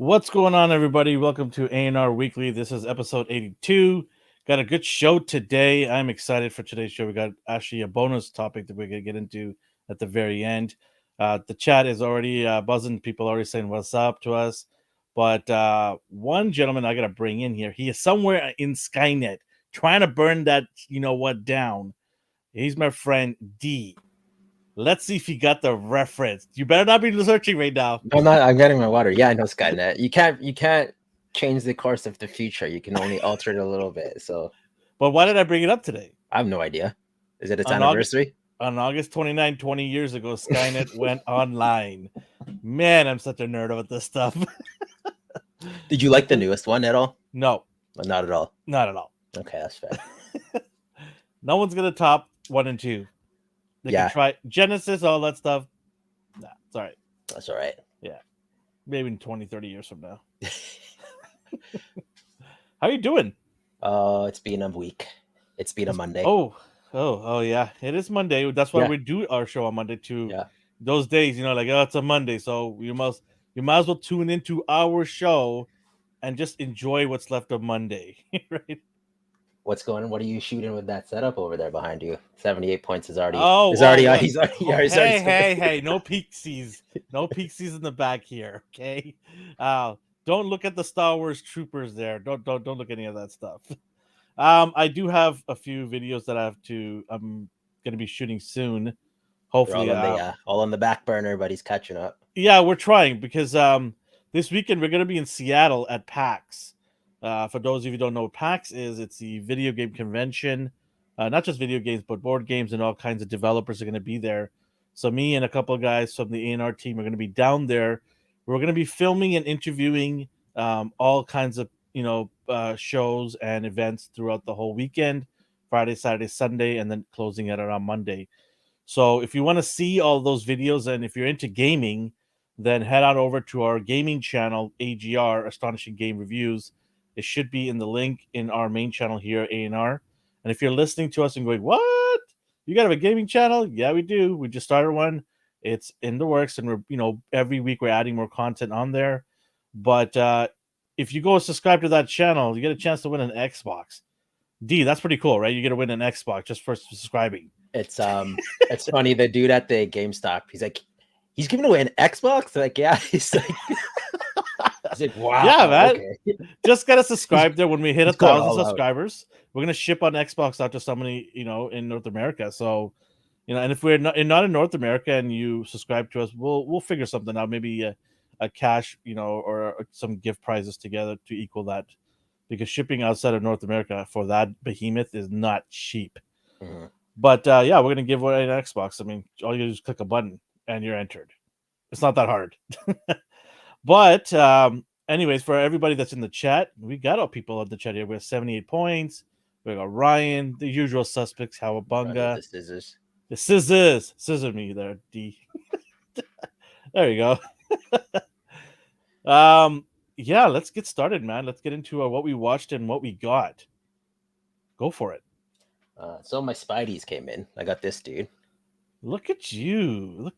What's going on, everybody? Welcome to ANR Weekly. This is episode 82. Got a good show today. I'm excited for today's show. We got actually a bonus topic that we're going to get into at the very end. The chat is already buzzing. People already saying what's up to us. But one gentleman I got to bring in here, he is somewhere in Skynet trying to burn that, down. He's my friend D. Let's see if you got the reference. You better not be searching right now. I'm not. I'm getting my water. Yeah, I know Skynet. You can't change the course of the future. You can only alter it a little bit. So, but why did I bring it up today? I have no idea. Is it its anniversary? On August 29, 20 years ago, Skynet went online. Man, I'm such a nerd about this stuff. Did you like the newest one at all? No. Not at all. Not at all. Okay, that's fair. No one's gonna top 1 and 2. They can try Genesis, all that stuff. Nah, it's all right. That's all right. Yeah. Maybe in 20, 30 years from now. How you doing? It's been a week. It's been a Monday. Oh, yeah. It is Monday. That's why we do our show on Monday too. Yeah. Those days, it's a Monday, so you might as well tune into our show and just enjoy what's left of Monday, right? What's going on? What are you shooting with that setup over there behind you? 78 points is already. Hey! No peeksies, no peeksies in the back here. Okay, don't look at the Star Wars troopers there. Don't look at any of that stuff. I do have a few videos that I'm going to be shooting soon. Hopefully, all on the back burner, but he's catching up. Yeah, we're trying because this weekend we're going to be in Seattle at PAX. For those of you who don't know what PAX is, it's the video game convention. Not just video games, but board games and all kinds of developers are going to be there. So me and a couple of guys from the ANR team are going to be down there. We're going to be filming and interviewing all kinds of shows and events throughout the whole weekend, Friday, Saturday, Sunday, and then closing it around Monday. So if you want to see all those videos and if you're into gaming, then head on over to our gaming channel, AGR, Astonishing Game Reviews. It should be in the link in our main channel here, ANR. And if you're listening to us and going, what? You got a gaming channel? Yeah, we do. We just started one. It's in the works, and we're, every week we're adding more content on there. But if you go subscribe to that channel, you get a chance to win an Xbox. D, that's pretty cool, right? You get to win an Xbox just for subscribing. It's it's funny. The dude at the GameStop, he's giving away an Xbox. Like, yeah, he's like. I said, wow. Yeah, man. Okay. Just gotta subscribe there. When we hit 1,000 subscribers, we're gonna ship on Xbox out to somebody, in North America. So, and if we're not in North America and you subscribe to us, we'll figure something out. Maybe a cash, or some gift prizes together to equal that, because shipping outside of North America for that behemoth is not cheap. Mm-hmm. But we're gonna give away an Xbox. I mean, all you do is click a button and you're entered. It's not that hard. But anyways, for everybody that's in the chat, we got all people in the chat here. We have 78 points. We got Ryan, the usual suspects, Howabunga. The scissors. Scissor me there, D. There you go. Let's get started, man. Let's get into what we watched and what we got. Go for it. So my Spideys came in. I got this dude. Look at you.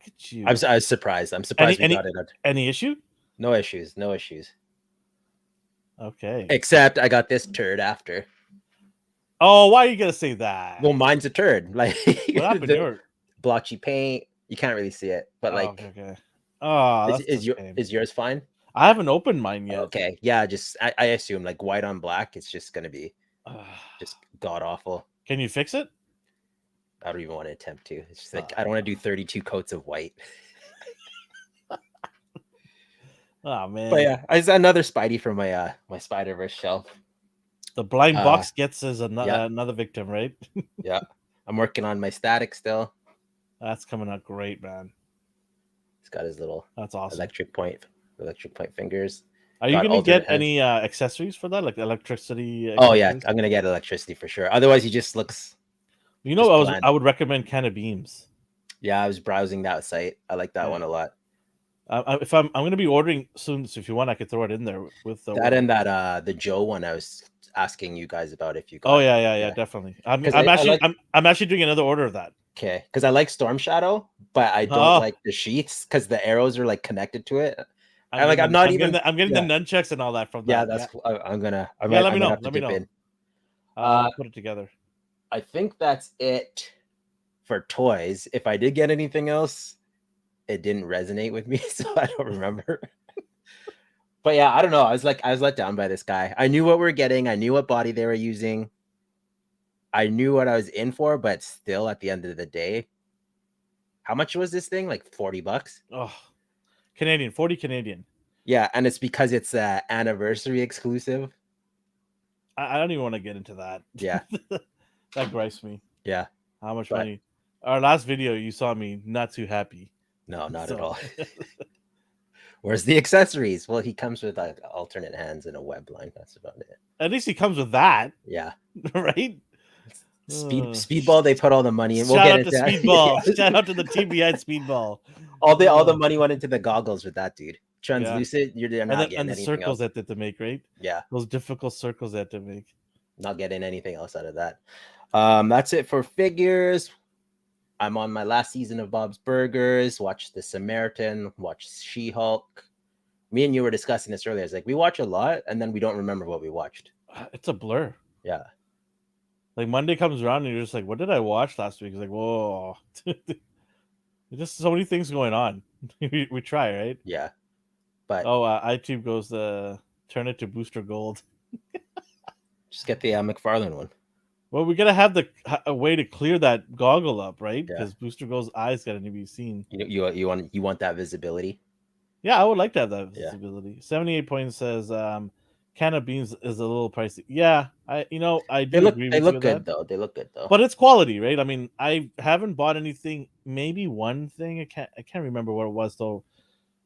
I was surprised. I'm surprised we got it. Any issue? No issues. Okay. Except I got this turd after. Oh, why are you gonna say that? Well, mine's a turd. Like, what happened to yours? Blotchy paint. You can't really see it, but okay. Oh, is yours fine? I haven't opened mine yet. Okay, yeah. I assume like white on black. It's just gonna be just god awful. Can you fix it? I don't even want to attempt to. It's just like I don't want to do 32 coats of white. Oh man! But yeah, it's another Spidey from my my Spider-Verse shelf. The blind box gets as another victim, right? Yeah, I'm working on my static still. That's coming out great, man. He's got his little electric point fingers. Are you gonna get any accessories for that, like electricity? Oh yeah, I'm gonna get electricity for sure. Otherwise, he just looks. I would recommend Can of Beams. Yeah, I was browsing that site. I like that one a lot. If I'm going to be ordering soon, so if you want, I could throw it in there with that and that the Joe one I was asking you guys about if you got. Oh yeah, definitely. I'm actually doing another order of that. Okay, because I like Storm Shadow, but I don't like the sheaths because the arrows are like connected to it. I'm like, I'm not even. I'm getting Yeah, the nunchucks and all that from yeah, that. that's. I'm gonna. I Yeah, might. let I'm me gonna know. have to Let me dip know. in. I'll put it together. I think that's it for toys. If I did get anything else, it didn't resonate with me, so I don't remember. But yeah, I don't know. I was let down by this guy. I knew what we are getting. I knew what body they were using. I knew what I was in for, but still, at the end of the day, how much was this thing? Like $40? Oh, Canadian, 40 Canadian. Yeah, and it's because it's an anniversary exclusive. I don't even want to get into that. Yeah, That gripes me. yeah. How much But money? Our last video, you saw me not too happy. no, not at So all. Where's the accessories? Well, he comes with like alternate hands and a web line. That's about it. at least he comes with that, Yeah. right? Speedball, they put all the money in. We'll Shout get out to into that. Speedball. Yeah. Shout out to the TBI Speedball. all the money went into the goggles with that dude. Yeah. Translucent, you're not getting And the anything circles else. that they had to make, right? Yeah, Those difficult circles they had to make. not getting anything else out of that. That's it for figures. I'm on my last season of Bob's Burgers. Watch The Samaritan. Watch She-Hulk. Me and you were discussing this earlier. It's like we watch a lot and then we don't remember what we watched. It's a blur. Yeah. Like Monday comes around and you're just like, what did I watch last week? It's like, whoa. There's just so many things going on. we try, right? Yeah. But iTube goes turn it to Booster Gold. just get the McFarlane one. Well, we gotta have a way to clear that goggle up, right? Yeah. Because Booster Gold's eyes gotta be seen. You want that visibility? Yeah, I would like to have that visibility. 78 points says can of beans is a little pricey. Yeah, I do agree with you. They look good though. They look good though. But it's quality, right? I mean, I haven't bought anything. Maybe one thing. I can't remember what it was though.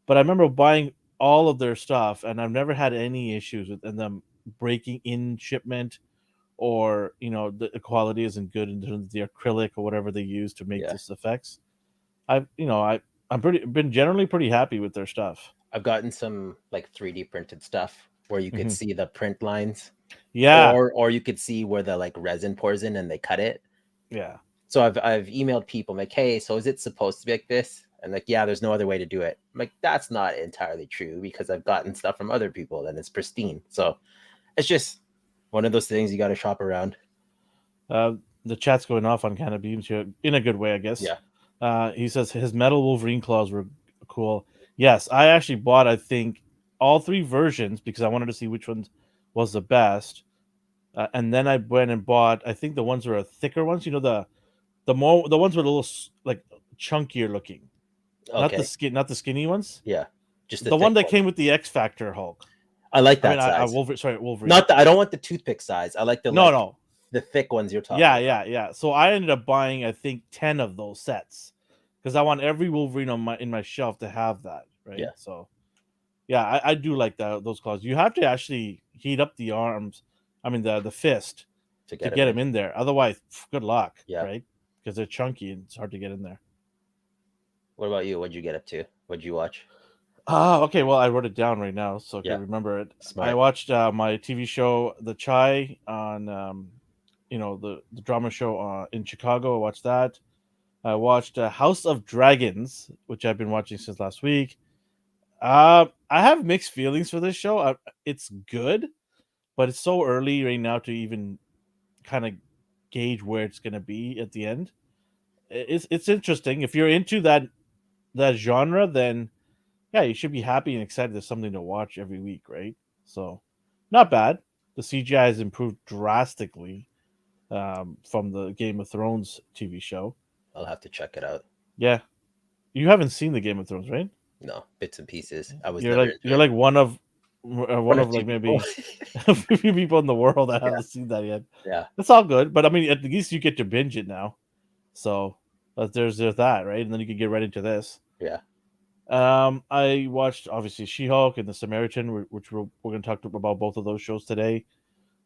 But I remember buying all of their stuff, and I've never had any issues with them breaking in shipment, or the quality isn't good in terms of the acrylic or whatever they use to make this effects. I'm been generally pretty happy with their stuff. I've gotten some like 3D printed stuff where you could see the print lines. Yeah. Or you could see where the like resin pours in and they cut it. Yeah. So I've emailed people like, hey, so is it supposed to be like this? And like, yeah, there's no other way to do it. I'm like, that's not entirely true because I've gotten stuff from other people and it's pristine. So it's just one of those things you got to shop around. The chat's going off on Can of Beans here in a good way, I guess. Yeah. He says his metal Wolverine claws were cool. Yes, I actually bought, I think, all 3 versions because I wanted to see which one was the best. And then I went and bought, I think the ones were thicker ones. The ones with a little like chunkier looking. Okay. Not the skinny ones. Yeah. Just the one that came with the X Factor Hulk. I like that size. Wolverine. I don't want the toothpick size. I like the thick ones you're talking about. Yeah. So I ended up buying, I think, 10 of those sets because I want every Wolverine in my shelf to have that, right? Yeah. So, yeah, I do like those claws. You have to actually heat up the arms. I mean, the fist to get them in there. Otherwise, good luck, right? Because they're chunky and it's hard to get in there. What about you? What'd you get up to? What'd you watch? Okay. Well, I wrote it down right now, so I can remember it. Smart. I watched my TV show, The Chai, on the drama show in Chicago. I watched that. I watched House of Dragons, which I've been watching since last week. I have mixed feelings for this show. It's good, but it's so early right now to even kind of gauge where it's going to be at the end. It's interesting. If you're into that genre, then yeah, you should be happy and excited. There's something to watch every week, right? So, not bad. The CGI has improved drastically from the Game of Thrones TV show. I'll have to check it out. Yeah, you haven't seen the Game of Thrones, right? No, bits and pieces. You're like one of like maybe a few people in the world that haven't seen that yet. Yeah, it's all good, but I mean, at least you get to binge it now. So there's that, right? And then you can get right into this. Yeah. I watched obviously She-Hulk and The Samaritan, which we're going to talk about both of those shows today.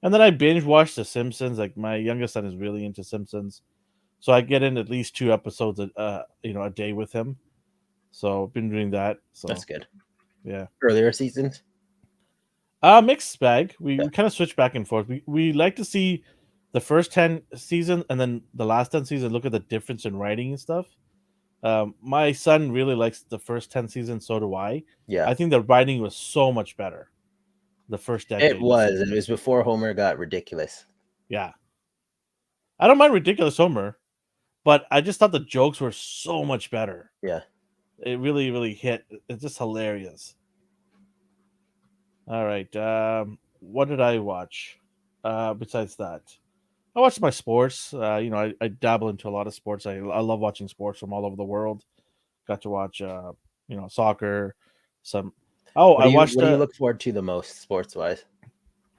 And then I binge watched The Simpsons. Like my youngest son is really into Simpsons, so I get in at least 2 episodes a day with him. So I've been doing that. So that's good. Yeah. Earlier seasons? Mixed bag. We kind of switch back and forth. We like to see the first 10 seasons and then the last 10 seasons, look at the difference in writing and stuff. My son really likes the first 10 seasons, so do I. Yeah, I think the writing was so much better the first it decade of was. It seasons. was before Homer got ridiculous. Yeah. I don't mind Ridiculous Homer, but I just thought the jokes were so much better. Yeah. It really, really hit. It's just hilarious. All right. What did I watch? Besides that, I watched my sports. I dabble into a lot of sports. I love watching sports from all over the world. Got to watch, soccer. Some. Oh, What I do you watched what do you look forward to the most sports wise?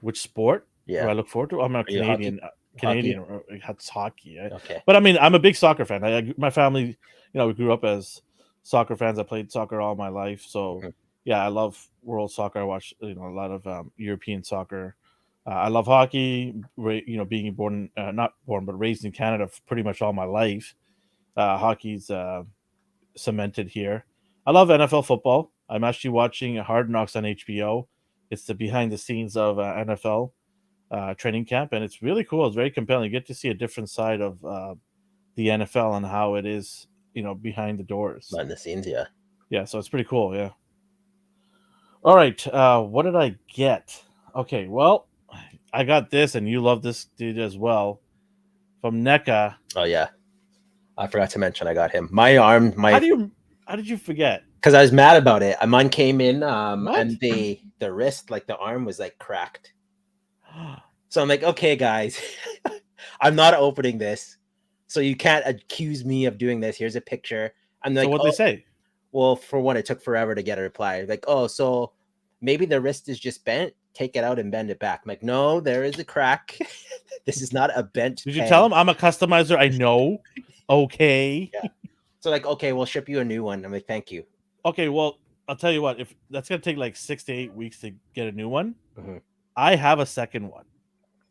which sport do Yeah. I look forward to? I'm a Are you hockey? Canadian. Hockey? Canadian. It's hockey. Okay. But I mean, I'm a big soccer fan. My family, we grew up as soccer fans. I played soccer all my life, so Mhm. yeah, I love world soccer. I watch a lot of European soccer. I love hockey. Being born, not born, but raised in Canada for pretty much all my life. Hockey's cemented here. I love NFL football. I'm actually watching Hard Knocks on HBO. It's the behind the scenes of NFL training camp, and it's really cool. It's very compelling. You get to see a different side of the NFL and how it is, behind the doors. Behind the scenes, yeah. Yeah, so it's pretty cool. Yeah. All right. What did I get? Okay, well, I got this, and you love this dude as well from NECA. Oh yeah. I forgot to mention I got him. My arm, How my do you? How did you forget? because I was mad about it. Mine came in, What? and the wrist, like the arm, was like cracked. So I'm like, okay, guys, I'm not opening this, so you can't accuse me of doing this. Here's a picture. I'm So like, what they oh, say? well, for one, it took forever to get a reply. Like, oh, so maybe the wrist is just bent. Take it out and bend it back. I'm like, no, there is a crack. This is not a bent Did you tell peg. him I'm a customizer? I know. Okay. Yeah. So like, okay, we'll ship you a new one. I'm like, thank you. Okay. Well, I'll tell you what. If that's gonna take like 6 to 8 weeks to get a new one, Mhm. I have a second one.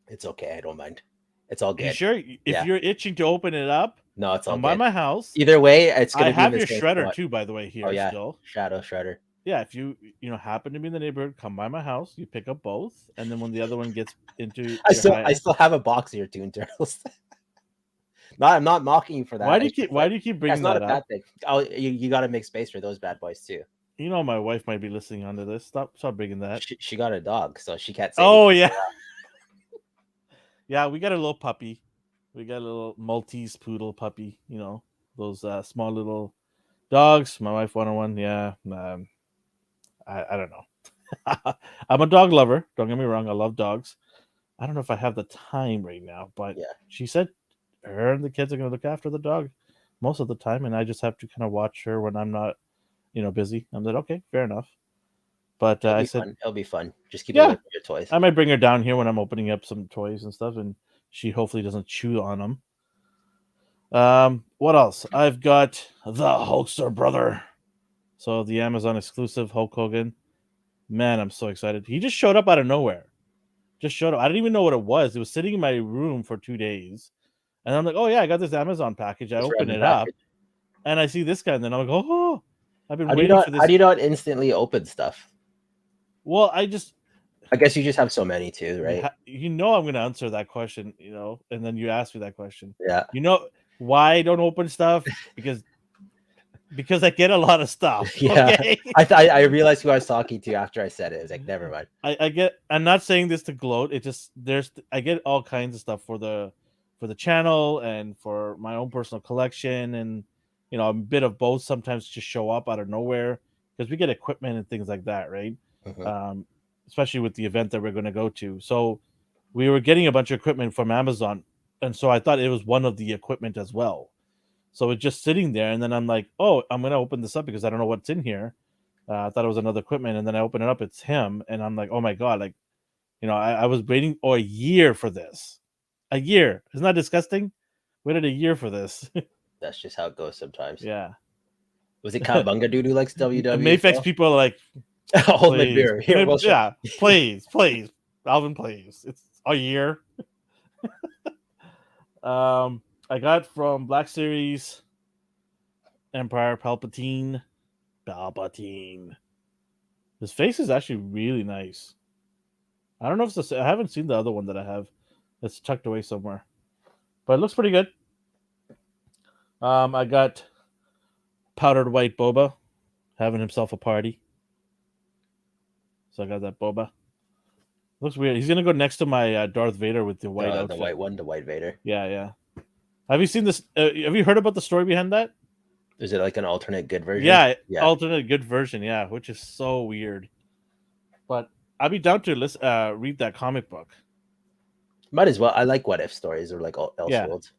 It's okay. I don't mind. It's all You good. sure? If Yeah. you're itching to open it up, No, it's all come by good. my house. Either way, it's I gonna be in have the your same shredder spot. too, by the way. Oh Here yeah, still. Shadow Shredder. Yeah. If you happen to be in the neighborhood, come by my house. You pick up both, and then when the other one gets into I your still high, I still have a box of your Toon Turtles. No, I'm not mocking you for why that. do you It's keep just why like do you keep that's bringing not a that bad up? thing. Oh, you got to make space for those bad boys too. My wife might be listening onto this. Stop bringing that. She got a dog, so she can't say anything. Oh yeah, yeah. We got a little puppy. We got a little Maltese poodle puppy. Those small little dogs. My wife wanted one. Yeah. I don't know. I'm a dog lover. Don't get me wrong. I love dogs. I don't know if I have the time right now, but Yeah, she said her and the kids are going to look after the dog most of the time, and I just have to kind of watch her when I'm not, busy. I'm like, okay, fair enough. But it'll I be said, fun. It'll be fun. Just keep it away yeah, from your toys. I might bring her down here when I'm opening up some toys and stuff, and she hopefully doesn't chew on them. What else? I've got the Hulkster brother. So the Amazon exclusive Hulk Hogan. Man, I'm so excited. He just showed up out of nowhere. Just showed up. I didn't even know what it was. It was sitting in my room for 2 days. And I'm like, oh yeah, I got this Amazon package. I This open random it up package. and I see this guy, and then I'm like, oh, I've been How do you waiting not? for How this. do you not instantly open stuff? Well, I just I guess you just have so many too, right? I'm going to answer that question, and then you ask me that question. Yeah. You know why I don't open stuff? Because I get a lot of stuff. Yeah. Okay. I realized who I was talking to after I said it. I was like, never mind. I'm not saying this to gloat. It just I get all kinds of stuff for the channel and for my own personal collection, and a bit of both sometimes just show up out of nowhere because we get equipment and things like that, right? Mhm. Um, Especially with the event that we're going to go to. So we were getting a bunch of equipment from Amazon, and so I thought it was one of the equipment as well. So it's just sitting there, and then I'm like, oh, I'm gonna open this up because I don't know what's in here. I thought it was another equipment, and then I open it up, it's him, and I'm like, oh my god, like, I was waiting a year for this. A year. Isn't that disgusting? Waited a year for this. That's just how it goes sometimes. Yeah. Was it Cowabunga dude who likes WWE as Mayfex well? people are like, Hold my please. beer. Here, we'll show. Yeah, please, please. Alvin, please. It's a year. I got from Black Series Empire Palpatine. Palpatine. His face is actually really nice. I don't know if it's I haven't seen the other one that I have. It's tucked away somewhere, but it looks pretty good. I got powdered white boba, having himself a party. So I got that boba. Looks weird. He's gonna go next to my Darth Vader with the white outfit. The white one, the White Vader. Yeah. Have you seen this? Have you heard about the story behind that? Is it like an alternate good version? Yeah, alternate good version. Yeah, which is so weird. But I'd be down to read that comic book. Might as well. I like what if stories or like Elseworlds.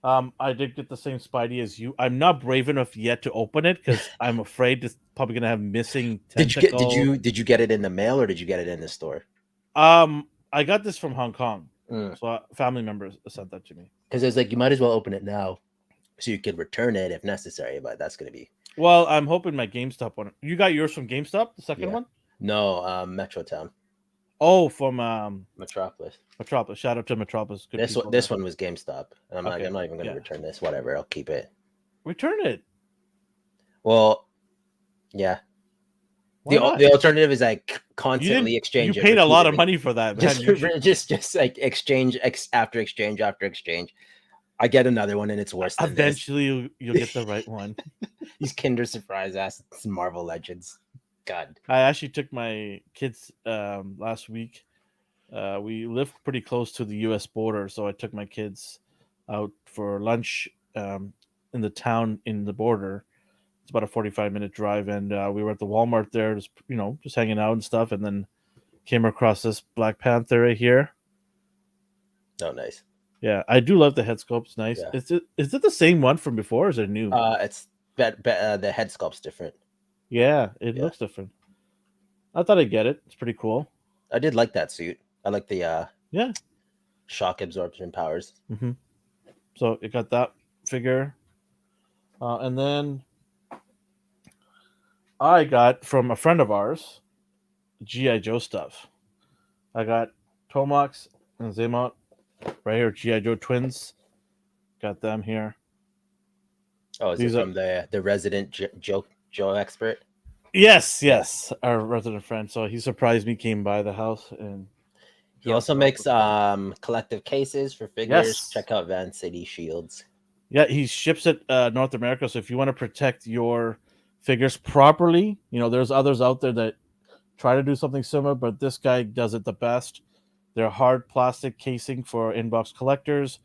I did get the same Spidey as you. I'm not brave enough yet to open it because I'm afraid it's probably gonna have missing tentacles. Did you get it in the mail or did you get it in the store? I got this from Hong Kong, so family members sent that to me. Because it's like you might as well open it now, so you could return it if necessary. But that's gonna be. Well, I'm hoping my GameStop one. You got yours from GameStop, the second one? No, Metrotown. Oh, from Metropolis. Metropolis. Shout out to Metropolis. Good this one was GameStop, and I'm not even going to return this. Whatever, I'll keep it. Return it. Well, yeah. The alternative is like constantly exchange. You paid a lot of money for that, man. Just like exchange after exchange after exchange. I get another one and it's worse. Eventually, you'll get the right one. These Kinder Surprise ass Marvel Legends. God. I actually took my kids last week. We live pretty close to the U.S. border, so I took my kids out for lunch in the town in the border. It's about a 45-minute drive, and we were at the Walmart there, just hanging out and stuff, and then came across this Black Panther right here. Oh, nice. Yeah, I do love the head sculpt's nice. Yeah. Is it the same one from before, or is it new? It's the head sculpt's different. Yeah, it looks different. I thought I'd get it. It's pretty cool. I did like that suit. I like the shock absorption powers. Mm-hmm. So it got that figure. And then I got from a friend of ours, G.I. Joe stuff. I got Tomax and Zaymont right here, G.I. Joe twins. Got them here. Oh, is it from the resident Joe expert? Yes, our resident friend. So he surprised me, came by the house, and he also makes collective cases for figures. Yes. Check out Van City Shields. Yeah, he ships it North America. So if you want to protect your figures properly, there's others out there that try to do something similar, but this guy does it the best. They're hard plastic casing for inbox collectors.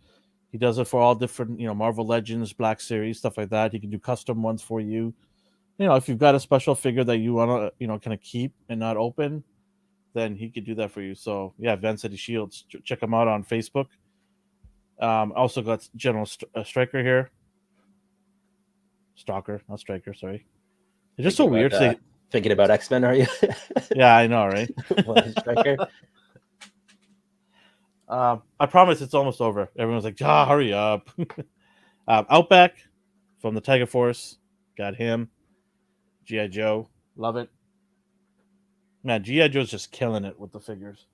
He does it for all different, Marvel Legends, Black Series, stuff like that. He can do custom ones for you. If you've got a special figure that you want to, kind of keep and not open, then he could do that for you. So, yeah, Van City Shields. Check him out on Facebook. Also got General Striker here. Stalker, not Striker, sorry. It's just so weird to say. Thinking about X-Men, are you? Yeah, I know, right? Striker? I promise it's almost over. Everyone's like, hurry up. Outback from the Tiger Force. Got him. G.I. Joe. Love it. Man, G.I. Joe's just killing it with the figures.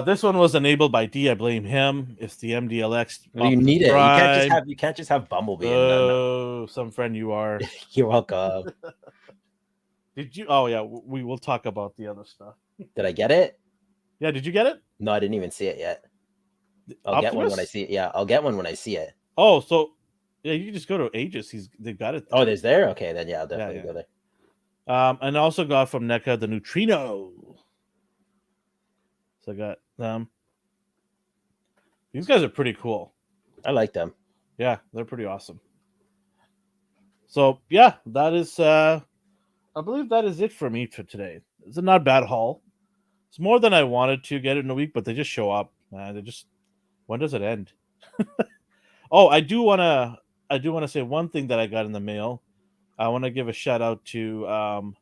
This one was enabled by D. I blame him. It's the MDLX. Well, you need it. You can't just have Bumblebee. Oh, some friend you are. You're welcome. Did you? Oh, yeah. We will talk about the other stuff. Did I get it? Yeah. Did you get it? No, I didn't even see it yet. I'll get one when I see it. Yeah, I'll get one when I see it. Oh, so yeah, you can just go to Aegis. They've got it there. Oh, there's there? Okay, then yeah, I'll definitely go there. And I also got from NECA the Neutrino. So I got them. These guys are pretty cool. I like them. Yeah, they're pretty awesome. So yeah, that is I believe that is it for me for today. It's a not bad haul. It's more than I wanted to get in a week, but they just show up. When does it end? Oh, I do want to say one thing that I got in the mail. I want to give a shout out to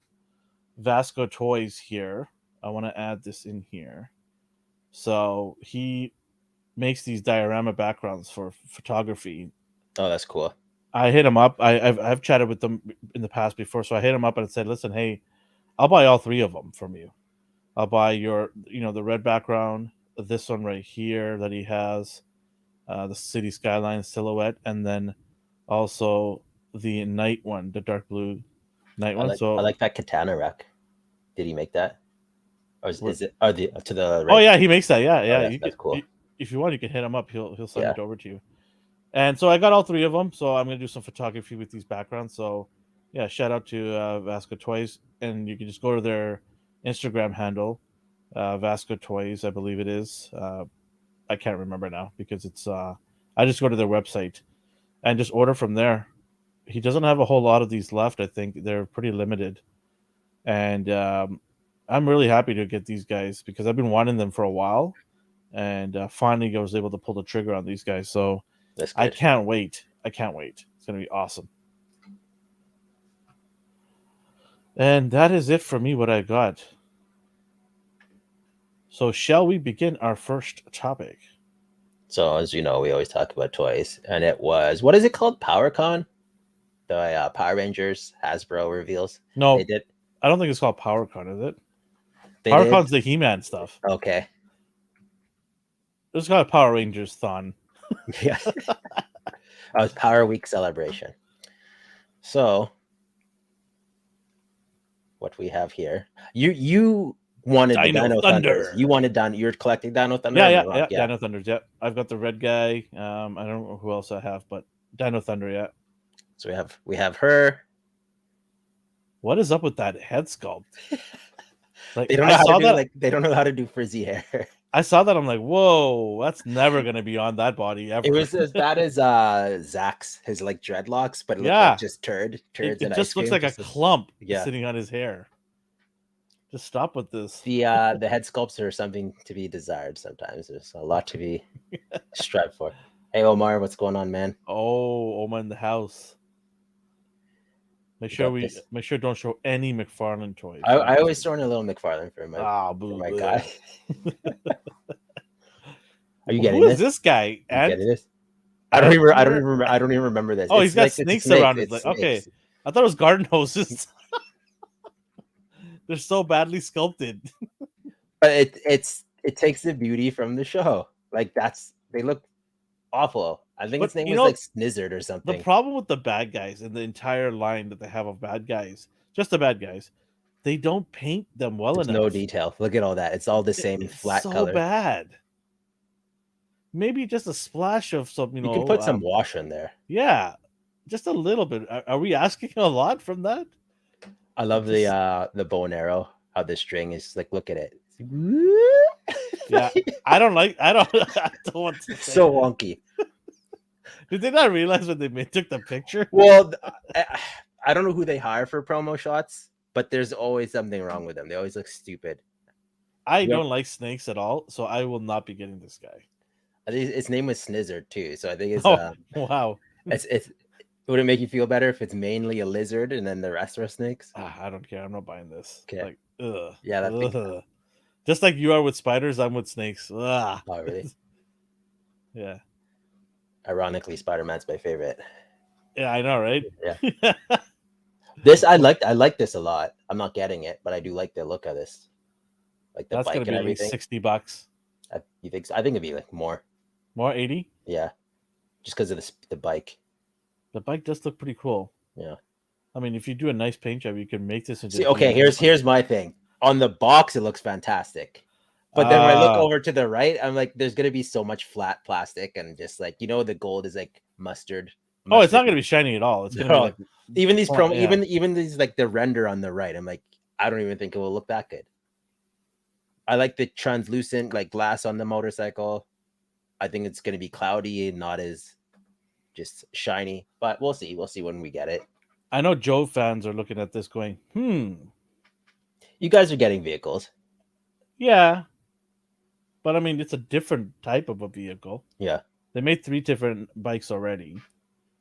Vasco Toys here. I want to add this in here. So he makes these diorama backgrounds for photography. Oh, that's cool. I hit him up. I've chatted with them in the past before, so I hit him up and said, "Listen, hey, I'll buy all three of them from you. I'll buy your, the red background, this one right here that he has, the city skyline silhouette, and then also the night one, the dark blue night one." So I like that katana rack. Did he make that? Or is it? Or the to the? Right? Oh yeah, he makes that. Yeah. Oh, that's cool. If you want, you can hit him up. He'll send it over to you. And so I got all 3 of them. So I'm gonna do some photography with these backgrounds. So yeah, shout out to Vasco Toys, and you can just go to their Instagram handle, Vasco Toys, I believe it is. I can't remember now because it's. I just go to their website and just order from there. He doesn't have a whole lot of these left. I think they're pretty limited, and I'm really happy to get these guys because I've been wanting them for a while, and finally I was able to pull the trigger on these guys. So That's I good. can't wait. I can't wait. It's gonna be awesome. And that is it for me. What I got. So shall we begin our first topic? So as you know, we always talk about toys, and it was, what is it called? PowerCon, the Power Rangers Hasbro reveals. No, They did. I don't think it's called PowerCon, is it? They PowerCon's did. the He-Man stuff. Okay. It's got a Power Rangers thon. Yeah. It was Power Week celebration. So what we have here, you wanted the Dino Dino Thunders. Thunder. You wanted Dino. You're collecting Dino Thunder. Yeah, Am I yeah, wrong? yeah. Dino Thunders. Yeah, I've got the red guy. I don't know who else I have, but Dino Thunder. Yeah. So we have her. What is up with that head sculpt? Like They don't know I how saw to do that. like they don't know how to do frizzy hair. I saw that. I'm like, whoa, that's never gonna be on that body ever. It was as bad as Zach's, his like dreadlocks, but it looked Yeah. like just turds It and ice just cream. looks like a Just clump yeah. sitting on his hair. Just stop with this. The head sculpts are something to be desired sometimes. There's a lot to be strived for. Hey Omar, what's going on, man? Oh, Oma in the house. Make sure don't show any McFarlane toys. I always throw in a little McFarlane for my guy. Are you getting Who this? is this guy? You getting this? I don't even remember this. Oh, he's got snakes around his leg. Okay, I thought it was garden hoses. They're so badly sculpted. But it takes the beauty from the show. Like they look awful. I think its name was like Snizzard or something. The problem with the bad guys and the entire line that they have of bad guys, just the bad guys, they don't paint them well enough. No detail. Look at all that. It's all the same flat color. So bad. Maybe just a splash of some, you can put some wash in there. Yeah, just a little bit. Are we asking a lot from that? I love the bow and arrow. How the string is like. Look at it. Yeah, I don't want to say so wonky. Did they not realize when they took the picture? Well, I don't know who they hire for promo shots, but there's always something wrong with them. They always look stupid. I don't like snakes at all, so I will not be getting this guy. I think its name was Snizzard too, so I think it's wow. It's would it make you feel better if it's mainly a lizard and then the rest are snakes? I don't care. I'm not buying this. Okay. Like, ugh. Yeah, that's just like you are with spiders, I'm with snakes. Ugh. Oh, really? Yeah. Ironically, Spider-Man's my favorite. Yeah, I know, right? Yeah. This I like this a lot. I'm not getting it, but I do like the look of this. Like the that's bike gonna be and everything. Like $60. You think so? I think it'd be like more. More 80? Yeah. Just because of the bike. The bike does look pretty cool. Yeah. I mean, if you do a nice paint job, you can make this into. See, okay, here's my thing. On the box, it looks fantastic. But then when I look over to the right, I'm like, there's gonna be so much flat plastic and just like, the gold is like mustard. Oh, it's not gonna be shiny at all. It's gonna be like even these even these like the render on the right. I'm like, I don't even think it will look that good. I like the translucent like glass on the motorcycle. I think it's gonna be cloudy and not as just shiny, but we'll see. We'll see when we get it. I know Joe fans are looking at this going, You guys are getting vehicles. Yeah. But I mean, it's a different type of a vehicle. Yeah. They made 3 different bikes already.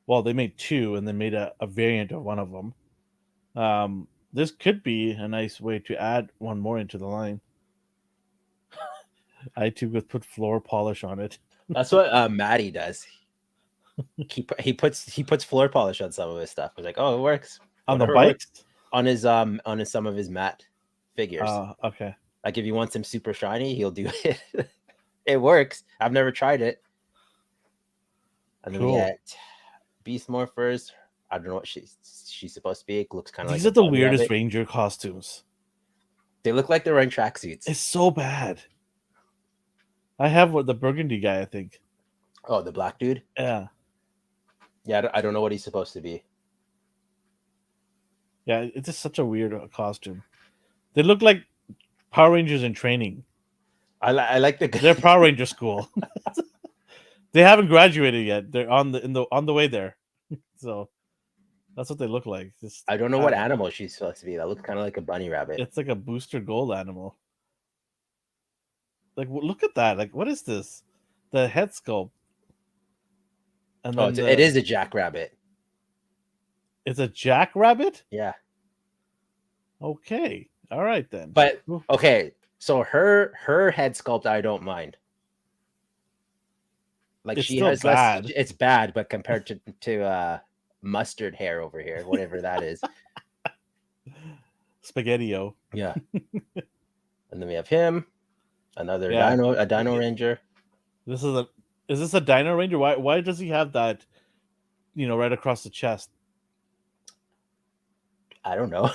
Well, they made 2 and they made a variant of one of them. This could be a nice way to add one more into the line. I too could put floor polish on it. That's what Matty does. He puts floor polish on some of his stuff. I was like, oh, it works on the bikes, on his some of his matte figures. Okay. Like if you want some super shiny, he'll do it. It works. I've never tried it. And then we get Beast Morphers. I don't know what she's supposed to be. It looks kind of. These are the weirdest Ranger costumes. They look like they're wearing tracksuits. It's so bad. I have the burgundy guy, I think. Oh, the black dude? Yeah. Yeah, I don't know what he's supposed to be. Yeah, it's just such a weird costume. They look like Power Rangers in training. I like the They're Power Ranger school. They haven't graduated yet. They're on the way there. So that's what they look like. Just I don't know what animal she's supposed to be. That looks kind of like a bunny rabbit. It's like a booster gold animal. Like look at that. Like what is this? The head sculpt. And then it is a jackrabbit. It's a jackrabbit? Yeah. Okay. All right then. But okay, so her head sculpt I don't mind. Like It's she still has bad. less. It's bad, but compared to mustard hair over here, whatever that is. Spaghetti-O. Yeah. And then we have him, another Yeah. Dino Ranger. Is this a Dino Ranger? Why does he have that, right across the chest? I don't know.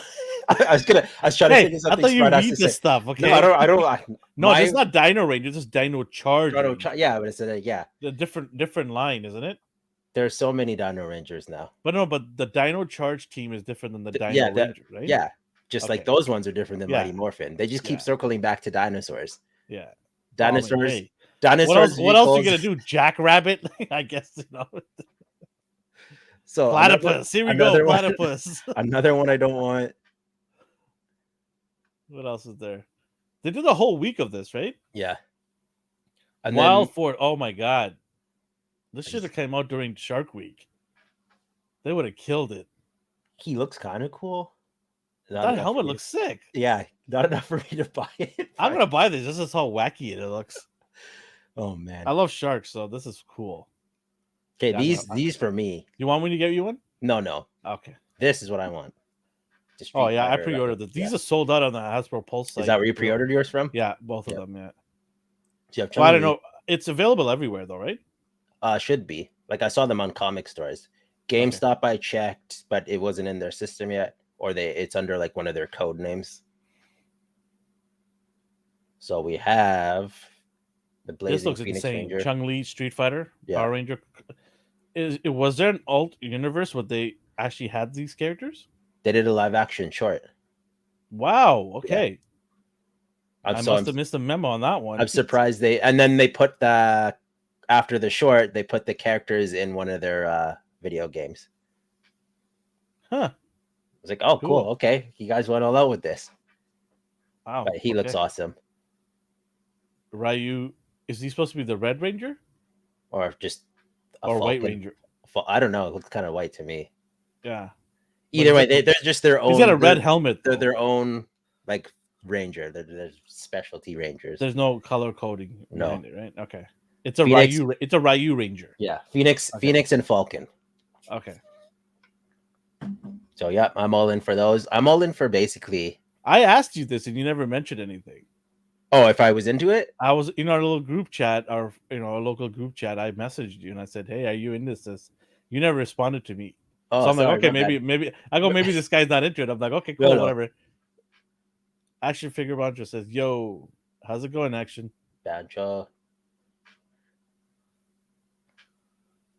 I was trying to think of something. I thought you read this stuff. Okay. No, I don't. No, it's not Dino Ranger. It's just Dino Charger. Yeah, but it's a different line, isn't it? There's so many Dino Rangers now. But the Dino Charge team is different than the Dino Ranger, right? Yeah, just like those ones are different than Mighty Yeah. Morphin. They just keep circling back to dinosaurs. Yeah. Dinosaurs. Hey, Dinosaurs. What else are you gonna do? Jackrabbit? I guess So platypus. Here we go. Platypus. Another one I don't want. What else is there? They did a whole week of this, right? Yeah. And Wild Ford. Oh my god. This should have came out during Shark Week. They would have killed it. He looks kind of cool. That helmet looks sick. Yeah, not enough for me to buy it. I'm gonna buy this. This is how wacky it looks. Oh man, I love sharks, so this is cool. Okay, these for me. You want me to get you one? No. Okay. This is what I want. Oh yeah, I pre-ordered this. These are sold out on the Hasbro Pulse site. Is that where you pre-ordered yours from? Yeah, both of them. Yeah. Well, I don't know. It's available everywhere though, right? Should be. Like I saw them on comic stores. GameStop I checked, but it wasn't in their system yet, or it's under like one of their code names. So we have the Blazing This looks Phoenix insane. Ranger. Chun-Li, Street Fighter, Power Ranger. Was there an alt universe where they actually had these characters? They did a live action short. Wow. Okay. Yeah. I must have missed a memo on that one. I'm surprised and then they put after the short, they put the characters in one of their video games. Huh. I was like, oh, cool. Okay. You guys went all out with this. Wow. But he looks awesome. Ryu, is he supposed to be the Red Ranger? Or just White Ranger? I don't know. It looks kind of white to me. Yeah. Either way, they're just their own. He's got a red helmet. They're their own like ranger. They're specialty rangers. There's no color coding behind it, right? Okay. It's a Phoenix, Ryu. It's a Ryu Ranger. Yeah, Phoenix and Falcon. Okay. So yeah, I'm all in for those. I'm all in for basically. I asked you this and you never mentioned anything. Oh, if I was into it, I was in our little group chat, our local group chat. I messaged you and I said, "Hey, are you into this?" You never responded to me. Oh, so I'm sorry, like, okay, maybe I go, maybe this guy's not into it. I'm like, okay, cool, whatever. Action Figure Buncher says, "Yo, how's it going, Action?" Bancho.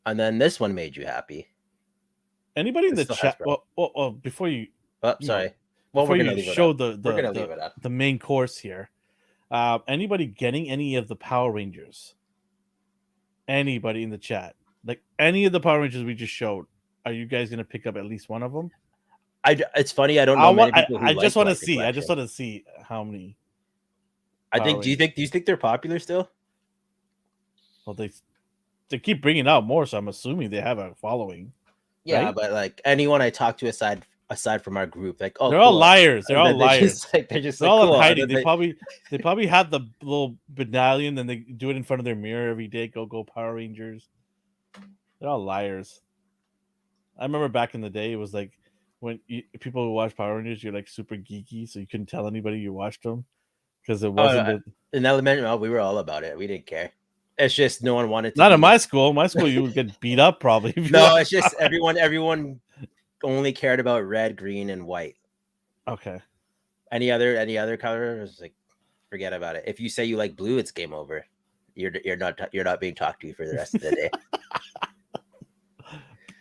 And then this one made you happy. Anybody in the chat? Well, before you. Sorry. Before you show the main course here, anybody getting any of the Power Rangers? Anybody in the chat? Like any of the Power Rangers we just showed? Are you guys gonna pick up at least one of them? It's funny. I don't know many people who I just want to see. I just want to see how many. Do you think they're popular still? Well, they keep bringing out more, so I'm assuming they have a following. Yeah, right? But like anyone I talk to aside from our group, like they're all liars. They're all liars. They're all cool. in hiding. They probably have the little medallion, and they do it in front of their mirror every day. Go Power Rangers. They're all liars. I remember back in the day, it was like when people who watch Power Rangers, you're like super geeky, so you couldn't tell anybody you watched them because it wasn't. In elementary, we were all about it. We didn't care. It's just no one wanted to. Not in my school. My school, you would get beat up probably. No, it's just everyone only cared about red, green, and white. Okay. Any other color is like, forget about it. If you say you like blue, it's game over. You're not being talked to for the rest of the day.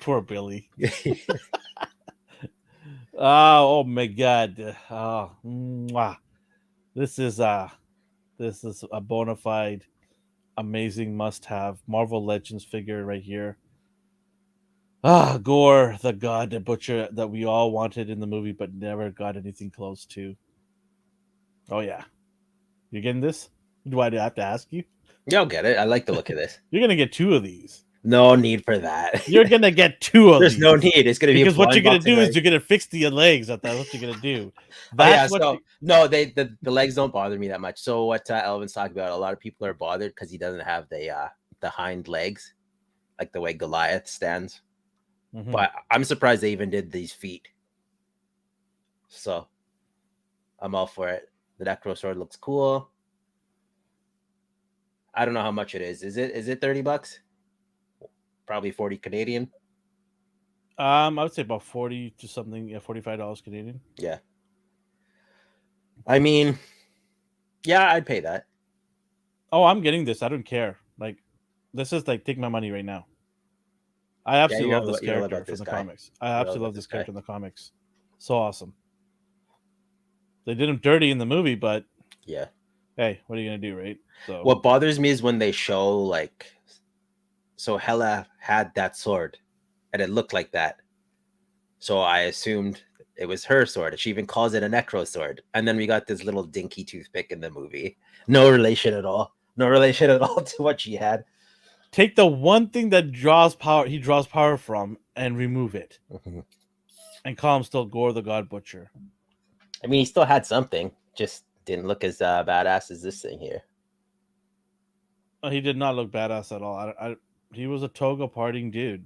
Poor Billy. Oh my God. Oh, mwah. This is a bona fide, amazing must-have Marvel Legends figure right here. Gore, the God, the Butcher that we all wanted in the movie, but never got anything close to. Oh yeah, you getting this? Do I have to ask you? Y'all get it. I like the look of this. You're gonna get 2 of these. No need for that. You're gonna get 2 of There's these. no need. It's gonna be because what you're gonna do right? is you're gonna fix the legs. That's what you're gonna do. That's no, the legs don't bother me that much. So what Elvin's talking about, a lot of people are bothered because he doesn't have the hind legs, like the way Goliath stands. Mm-hmm. But I'm surprised they even did these feet. So I'm all for it. The Necro sword looks cool. I don't know how much it is. Is it $30? Probably 40 Canadian. I would say about 40 to something, yeah, $45 Canadian. Yeah. I mean, yeah, I'd pay that. Oh, I'm getting this. I don't care. Like, this is like, take my money right now. I absolutely love this character from the comics. I absolutely love this character in the comics. So awesome. They did him dirty in the movie, but yeah. Hey, what are you gonna do, right? So what bothers me is when they show like, so Hela had that sword, and it looked like that. So I assumed it was her sword. She even calls it a Necro sword, and then we got this little dinky toothpick in the movie. No relation at all. No relation at all to what she had. Take the one thing that draws power. He draws power from, and remove it, and call him still Gore the God Butcher. I mean, he still had something. Just didn't look as badass as this thing here. He did not look badass at all. He was a toga partying dude,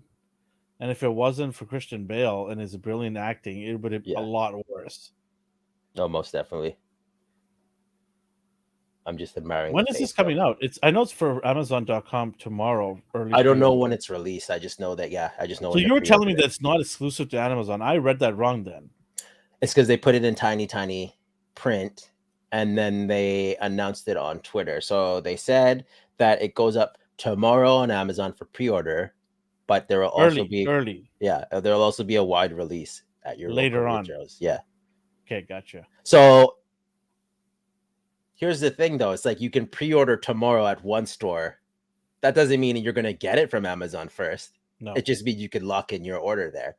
and if it wasn't for Christian Bale and his brilliant acting, it would have been a lot worse. No, most definitely. I'm just admiring. When is this coming out? I know it's for Amazon.com tomorrow. I don't know when it's released. I just know that. Yeah, I just know. So you were telling me that it's not exclusive to Amazon. I read that wrong then. It's because they put it in tiny print, and then they announced it on Twitter. So they said that it goes up tomorrow on Amazon for pre-order, but there will also be early. Yeah, there will also be a wide release at your later on. Retailers. Yeah. Okay, gotcha. So here's the thing, though. It's like you can pre-order tomorrow at one store. That doesn't mean you're going to get it from Amazon first. No. It just means you could lock in your order there.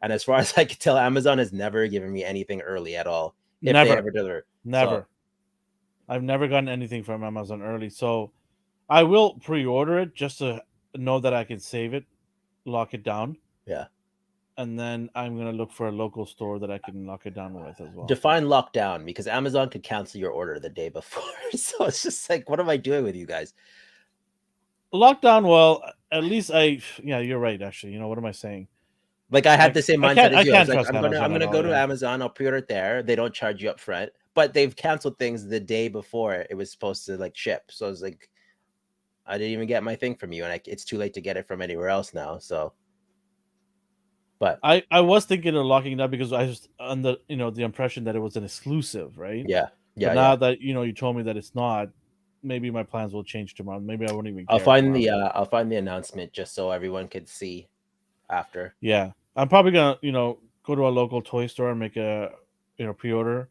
And as far as I can tell, Amazon has never given me anything early at all. If never. They ever deliver. Never. So, I've never gotten anything from Amazon early. So I will pre-order it just to know that I can save it, lock it down. Yeah. And then I'm going to look for a local store that I can lock it down with as well. Define lockdown, because Amazon could cancel your order the day before. So it's just like, what am I doing with you guys? Lockdown, well, at least yeah, you're right, actually. You know, what am I saying? Like, I had the same mindset as you. I was like, I'm gonna go to Amazon, I'll pre-order it there. They don't charge you up front. But they've canceled things the day before it was supposed to like ship. So I was like, I didn't even get my thing from you, and it's too late to get it from anywhere else now. So but I was thinking of locking it up because I was under the impression that it was an exclusive, right? Yeah. But now that you told me that it's not, maybe my plans will change tomorrow. Maybe I won't even care. I'll find the announcement just so everyone could see after. Yeah. I'm probably gonna, go to a local toy store and make a pre-order.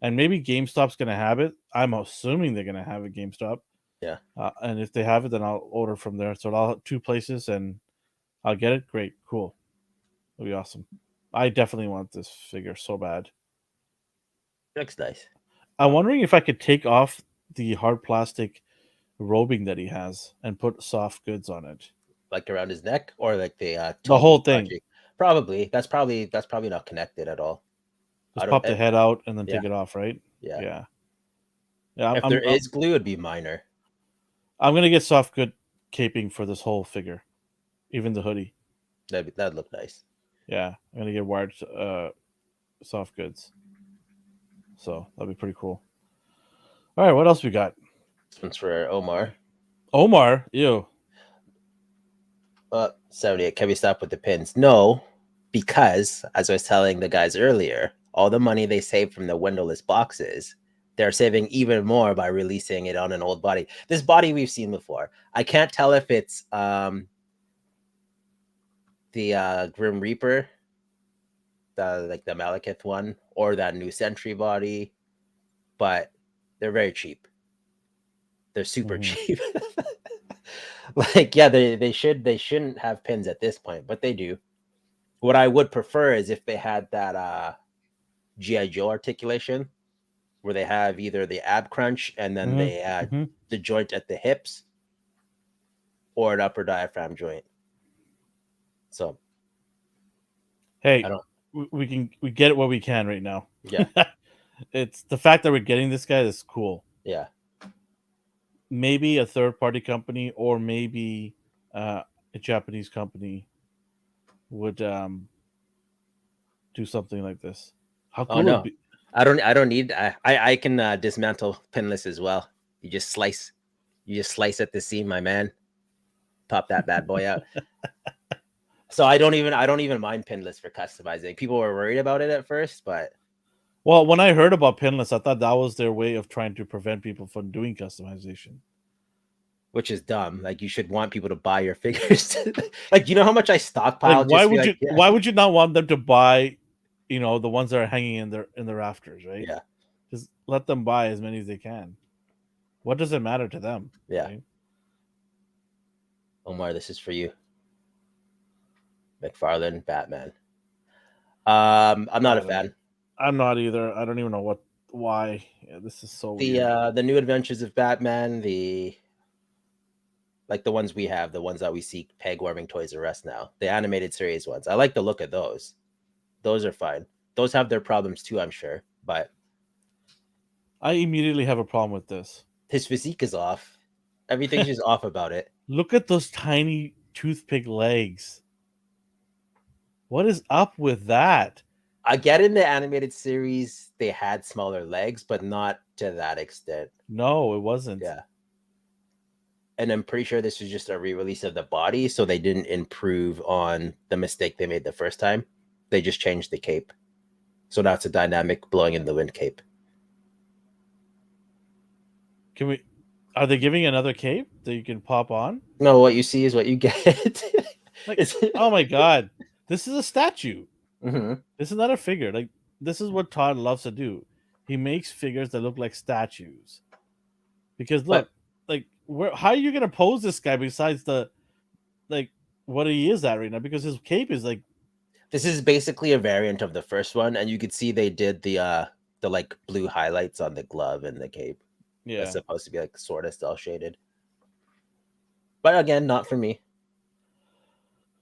And maybe GameStop's gonna have it. I'm assuming they're gonna have it, GameStop. Yeah. And if they have it, then I'll order from there. So I'll have 2 places and I'll get it. Great, cool. It'll be awesome. I definitely want this figure so bad. Looks nice. I'm wondering if I could take off the hard plastic robing that he has and put soft goods on it, like around his neck, or like the whole thing. Probably that's probably not connected at all. Just pop the head out and then take it off, right? Yeah. If there is glue, it'd be minor. I'm gonna get soft good caping for this whole figure, even the hoodie. That'd look nice. Yeah, I'm gonna get wired soft goods. So that'd be pretty cool. All right, what else we got? This one's for Omar. Omar, ew. 78. Can we stop with the pins? No, because as I was telling the guys earlier, all the money they saved from the windowless boxes, they're saving even more by releasing it on an old body. This body we've seen before. I can't tell if it's the Grim Reaper, the Malekith one, or that new Sentry body, but they're very cheap. They're super cheap. Like, yeah, they shouldn't have pins at this point, but they do. What I would prefer is if they had that GI Joe articulation, where they have either the ab crunch and then they add the joint at the hips, or an upper diaphragm joint. So, hey, I don't. we get it what we can right now. Yeah, It's the fact that we're getting this guy is cool. yeah. Maybe a third party company or maybe a Japanese company would do something like this. How cool Oh would no, it be? I don't need. I can dismantle pinless as well. You just slice at the seam, my man. Pop that bad boy out. So I don't even mind pinless for customizing. People were worried about it at first, but Well, when I heard about pinless, I thought that was their way of trying to prevent people from doing customization. which is dumb. Like, you should want people to buy your figures. Like, you know how much I stockpile? Like, why would you not want them to buy, the ones that are hanging in the rafters, right? Yeah. Just let them buy as many as they can. What does it matter to them? Yeah. Right? Omar, this is for you. McFarlane, Batman. I'm not a fan. I'm not either. I don't even know why. Yeah, this is so weird. The New Adventures of Batman, the ones we have, the ones that we see peg warming Toys R Us now, the animated series ones. I like the look of those. Those are fine. Those have their problems too, I'm sure, but I immediately have a problem with this. his physique is off. Everything's just off about it. Look at those tiny toothpick legs. What is up with that? I get in the animated series they had smaller legs, but not to that extent. No, it wasn't. Yeah. And I'm pretty sure this was just a re-release of the body, so they didn't improve on the mistake they made the first time. They just changed the cape. So now it's a dynamic blowing in the wind cape. Are they giving another cape that you can pop on? No, what you see is what you get. Oh my god. This is a statue. Mm-hmm. This is not a figure. Like, this is what Todd loves to do. He makes figures that look like statues. Because look, how are you gonna pose this guy besides what he is at right now? Because his cape is like, this is basically a variant of the first one, and you could see they did the blue highlights on the glove and the cape. yeah, it's supposed to be like sort of cell shaded, but again, not for me.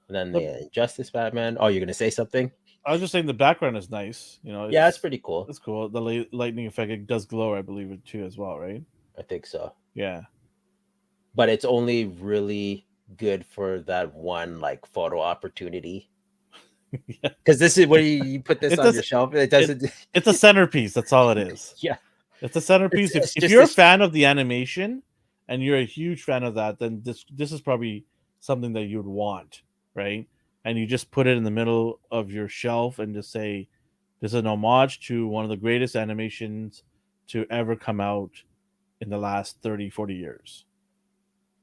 And then the Justice Batman. Oh, you're gonna say something? I was just saying the background is nice. Yeah, it's pretty cool. It's cool. The lightning effect, it does glow, I believe, it too as well, right? I think so. Yeah, but it's only really good for that one photo opportunity. Because this is where you put this on your shelf. It doesn't. It's a centerpiece. That's all it is. Yeah, it's a centerpiece. If you're a fan of the animation and you're a huge fan of that, then this is probably something that you'd want, right? And you just put it in the middle of your shelf and just say, "This is an homage to one of the greatest animations to ever come out in the last 30, 40 years."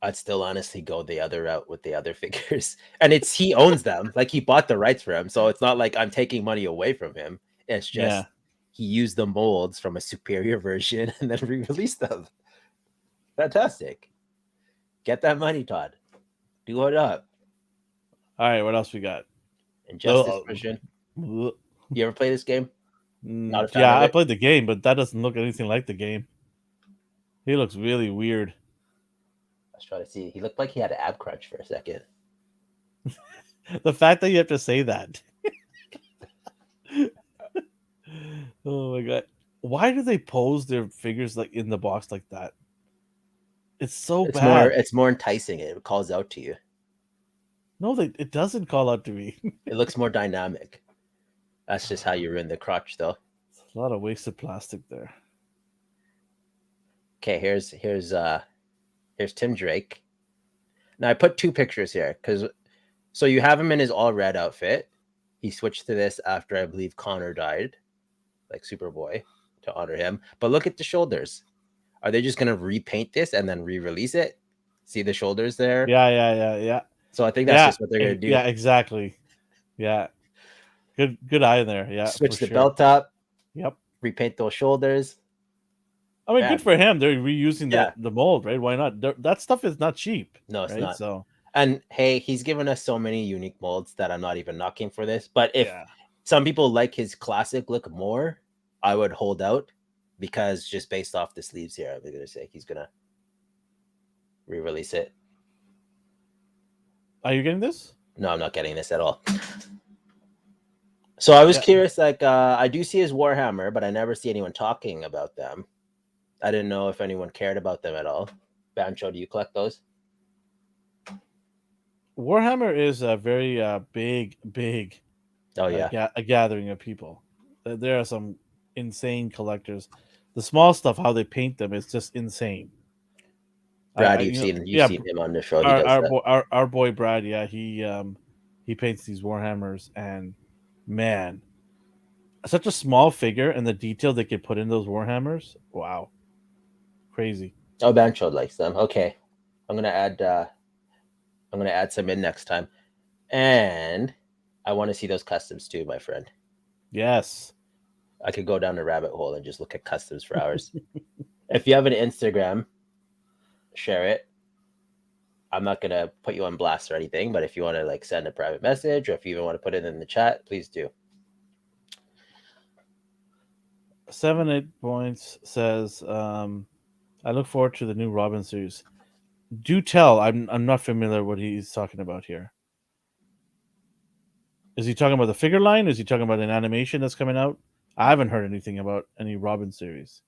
I'd still honestly go the other route with the other figures. And he owns them. Like, he bought the rights for them. So it's not like I'm taking money away from him. It's just he used the molds from a superior version and then re-released them. Fantastic. Get that money, Todd. Do it up. All right, what else we got? Injustice version. You ever play this game? Yeah, I played the game, but that doesn't look anything like the game. He looks really weird. Let's try to see. He looked like he had an ab crunch for a second. The fact that you have to say that. Oh my god. Why do they pose their figures in the box like that? It's so bad. It's more enticing. It calls out to you. No, it doesn't call out to me. It looks more dynamic. That's just how you ruin the crotch, though. It's a lot of wasted plastic there. Okay, here's Tim Drake. Now I put two pictures here so you have him in his all red outfit. He switched to this after, I believe, Connor died, like Superboy, to honor him. But look at the shoulders. Are they just gonna repaint this and then re-release it? See the shoulders there? Yeah. So I think that's just what they're gonna do. Yeah, exactly. Yeah. Good eye there. Yeah, for Switch the sure. belt up, Yep. repaint those shoulders. I mean, good Man, for him. They're reusing yeah, the mold, right? Why not? That stuff is not cheap, no, it's right? not. So And hey, he's given us so many unique molds that I'm not even knocking for this. But if yeah. some people like his classic look more, I would hold out because just based off the sleeves here, I'm gonna say he's gonna re-release it. Are you getting this? No, I'm not getting this at all. So I was Yeah. curious, like I do see his Warhammer, but I never see anyone talking about them. I didn't know if anyone cared about them at all. Bancho, do you collect those? Warhammer is a very big Oh yeah, a gathering of people. There are some insane collectors. The small stuff, how they paint them, is just insane. Brad, You know, you've yeah, seen him on the show. He does that. our boy Brad, yeah, he paints these Warhammers, and man, such a small figure and the detail they could put in those Warhammers, wow, crazy. Oh, Bancho likes them. Okay, I'm gonna add. I'm gonna add some in next time, and I want to see those customs too, my friend. Yes, I could go down the rabbit hole and just look at customs for hours. If you have an Instagram, share it. I'm not gonna put you on blast or anything, but if you want to like send a private message or if you even want to put it in the chat, please do. 7 8 points says, I look forward to the new Robin series. Do tell, I'm not familiar what he's talking about here. Is he talking about the figure line? Is he talking about an animation that's coming out? I haven't heard anything about any Robin series.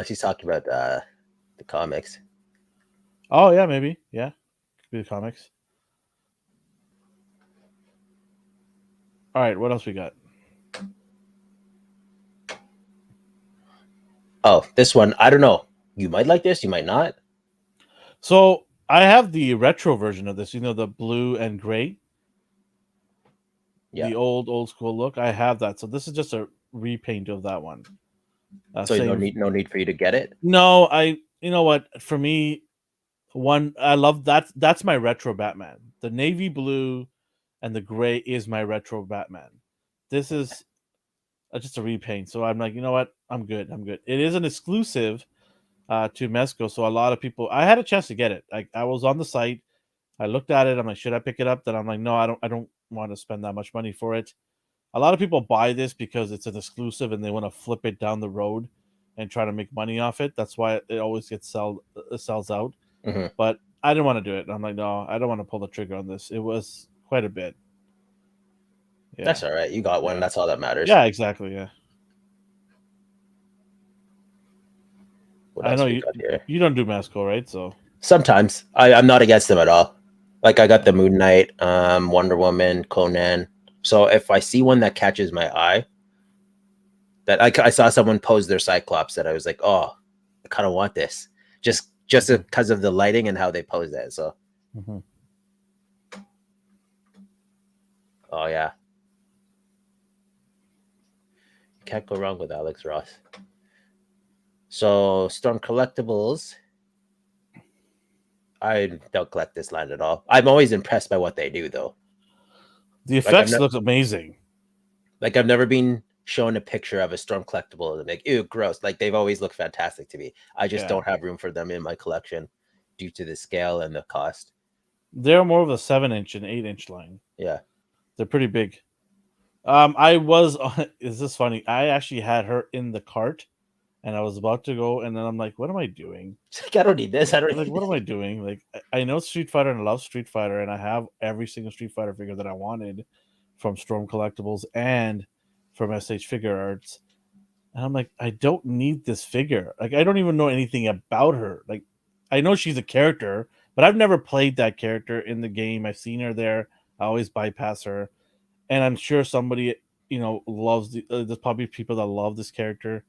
She's talking about the comics. Oh yeah, maybe. Yeah. Could be the comics. All right, what else we got? Oh, this one, I don't know. You might like this, you might not. So I have the retro version of this, the blue and gray, Yeah. the old school look. I have that. So this is just a repaint of that one. So Same. no need for you to get it. No, you know what? For me, one I love that. That's my retro Batman. The navy blue and the gray is my retro Batman. This is just a repaint. So I'm like, you know what? I'm good. I'm good. It is an exclusive to Mezco, so a lot of people. I had a chance to get it. Like I was on the site, I looked at it. I'm like, should I pick it up? Then I'm like, no, I don't. I don't want to spend that much money for it. A lot of people buy this because it's an exclusive and they want to flip it down the road and try to make money off it. That's why it always gets sells out. Mm-hmm. But I didn't want to do it. I'm like, no, I don't want to pull the trigger on this. It was quite a bit. Yeah, That's all right. You got one. yeah, That's all that matters. yeah, exactly. Yeah, What I else know we got here? you don't do Masco, right? So Sometimes I'm not against them at all. Like I got the Moon Knight, Wonder Woman, Conan. So if I see one that catches my eye, that I saw someone pose their Cyclops that I was like, oh, I kind of want this, just Mhm. because of the lighting and how they pose that. So, Mhm. oh yeah, can't go wrong with Alex Ross. So Storm Collectibles. I don't collect this line at all. I'm always impressed by what they do, though. The Like effects look amazing. I've never been shown a picture of a Storm collectible and like, ew, gross. Like they've always looked fantastic to me. I just Yeah, don't have room for them in my collection due to the scale and the cost. they're more of a 7 inch and 8 inch line. Yeah. They're pretty big. I was. Is this funny? I actually had her in the cart, and I was about to go, and then I'm like, "What am I doing? It's like, I don't need this. I don't Like, need what am I this. doing? Like, I know Street Fighter and I love Street Fighter, and I have every single Street Fighter figure that I wanted from Storm Collectibles and from SH Figure Arts, and I'm like, I don't need this figure. Like, I don't even know anything about her. Like, I know she's a character, but I've never played that character in the game. I've seen her there. I always bypass her, and I'm sure somebody loves there's probably people that love this character,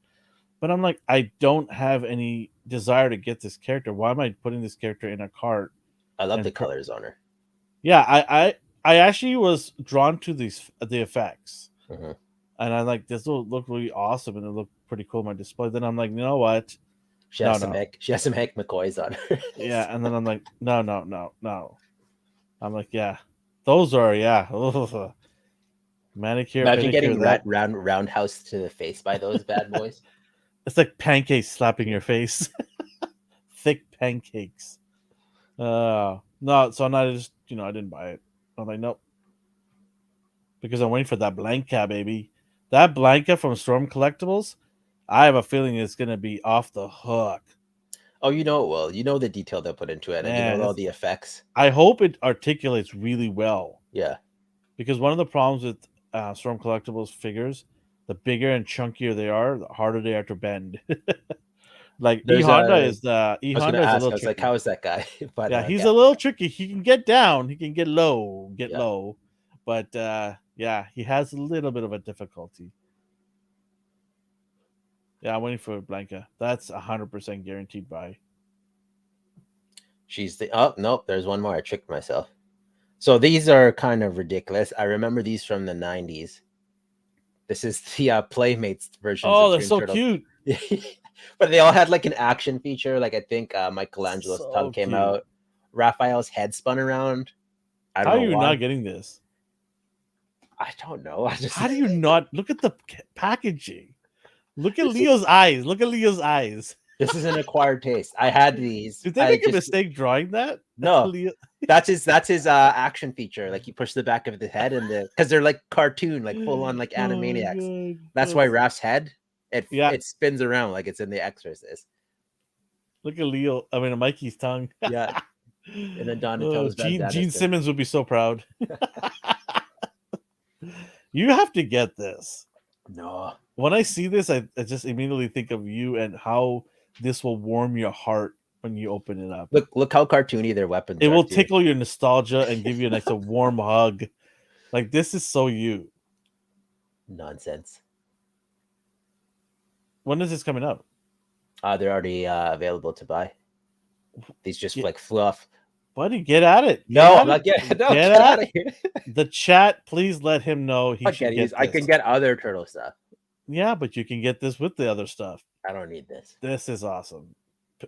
but I'm like, I don't have any desire to get this character. Why am I putting this character in a cart? I love the And colors on her. yeah, I actually was drawn to the effects, Mm-hmm. and I'm like, this will look really awesome, and it looked pretty cool on my display. Then I'm like, you know what? No, no, She has some Hank McCoys on her. yeah, and then I'm like, no, no, no, no. I'm like, yeah, those are yeah. Manicure, Imagine pedicure. getting That roundhouse to the face by those bad boys. it's like pancakes slapping your face. Thick pancakes. No, so I just I didn't buy it. I'm like, nope, because I'm waiting for that Blanca, baby. That Blanca from Storm Collectibles. I have a feeling it's gonna be off the hook. Oh, you know it will. You know the detail they put into it, and you know Man, all the effects. I hope it articulates really well. Yeah. Because one of the problems with Storm Collectibles figures, the bigger and chunkier they are, the harder they are to bend. Like E There's Honda a. is the E I was gonna Honda is a ask. little I was like, tricky. how is that guy? But Yeah, he's okay. a little tricky. He can get down, he can get Yeah. low, but yeah, he has a little bit of a difficulty. Yeah, I'm waiting for Blanca. That's 100% guaranteed buy. She's the. Oh nope. There's one more. I tricked myself. So these are kind of ridiculous. I remember these from the '90s. This is the Playmates versions Oh, of they're Toon so Turtles. cute. But they all had like an action feature. Like I think Michelangelo's tongue So came cute. out. Raphael's head spun around. I don't How are know you why. not getting this? I don't know. I just How do you not look at the packaging? Look at this is Leo's eyes. Look at Leo's eyes. this is an acquired taste. I had these. Did they I make a just mistake drawing that? no. Leo. That's his action feature. Like you push the back of the head and because they're like cartoon, like full on like Oh my Animaniacs. god. That's why Raph's head Yeah. it spins around like it's in The Exorcist. Look at Leo. I mean, Mikey's tongue. Yeah. And then Donatello's Gene Simmons would be so proud. You have to get this. No. When I see this, I just immediately think of you and how this will warm your heart when you open it up. Look how cartoony their weapons It are. will Too. tickle your nostalgia and give you a nice warm hug. Like this is so you. Nonsense. When is this coming out? They're already available to buy. These just like fluff. Buddy, get at it. No, I'm not getting. No, get out of here. The chat, please let him know he should get this. I can get other turtle stuff. Yeah, but you can get this with the other stuff. I don't need this. This is awesome.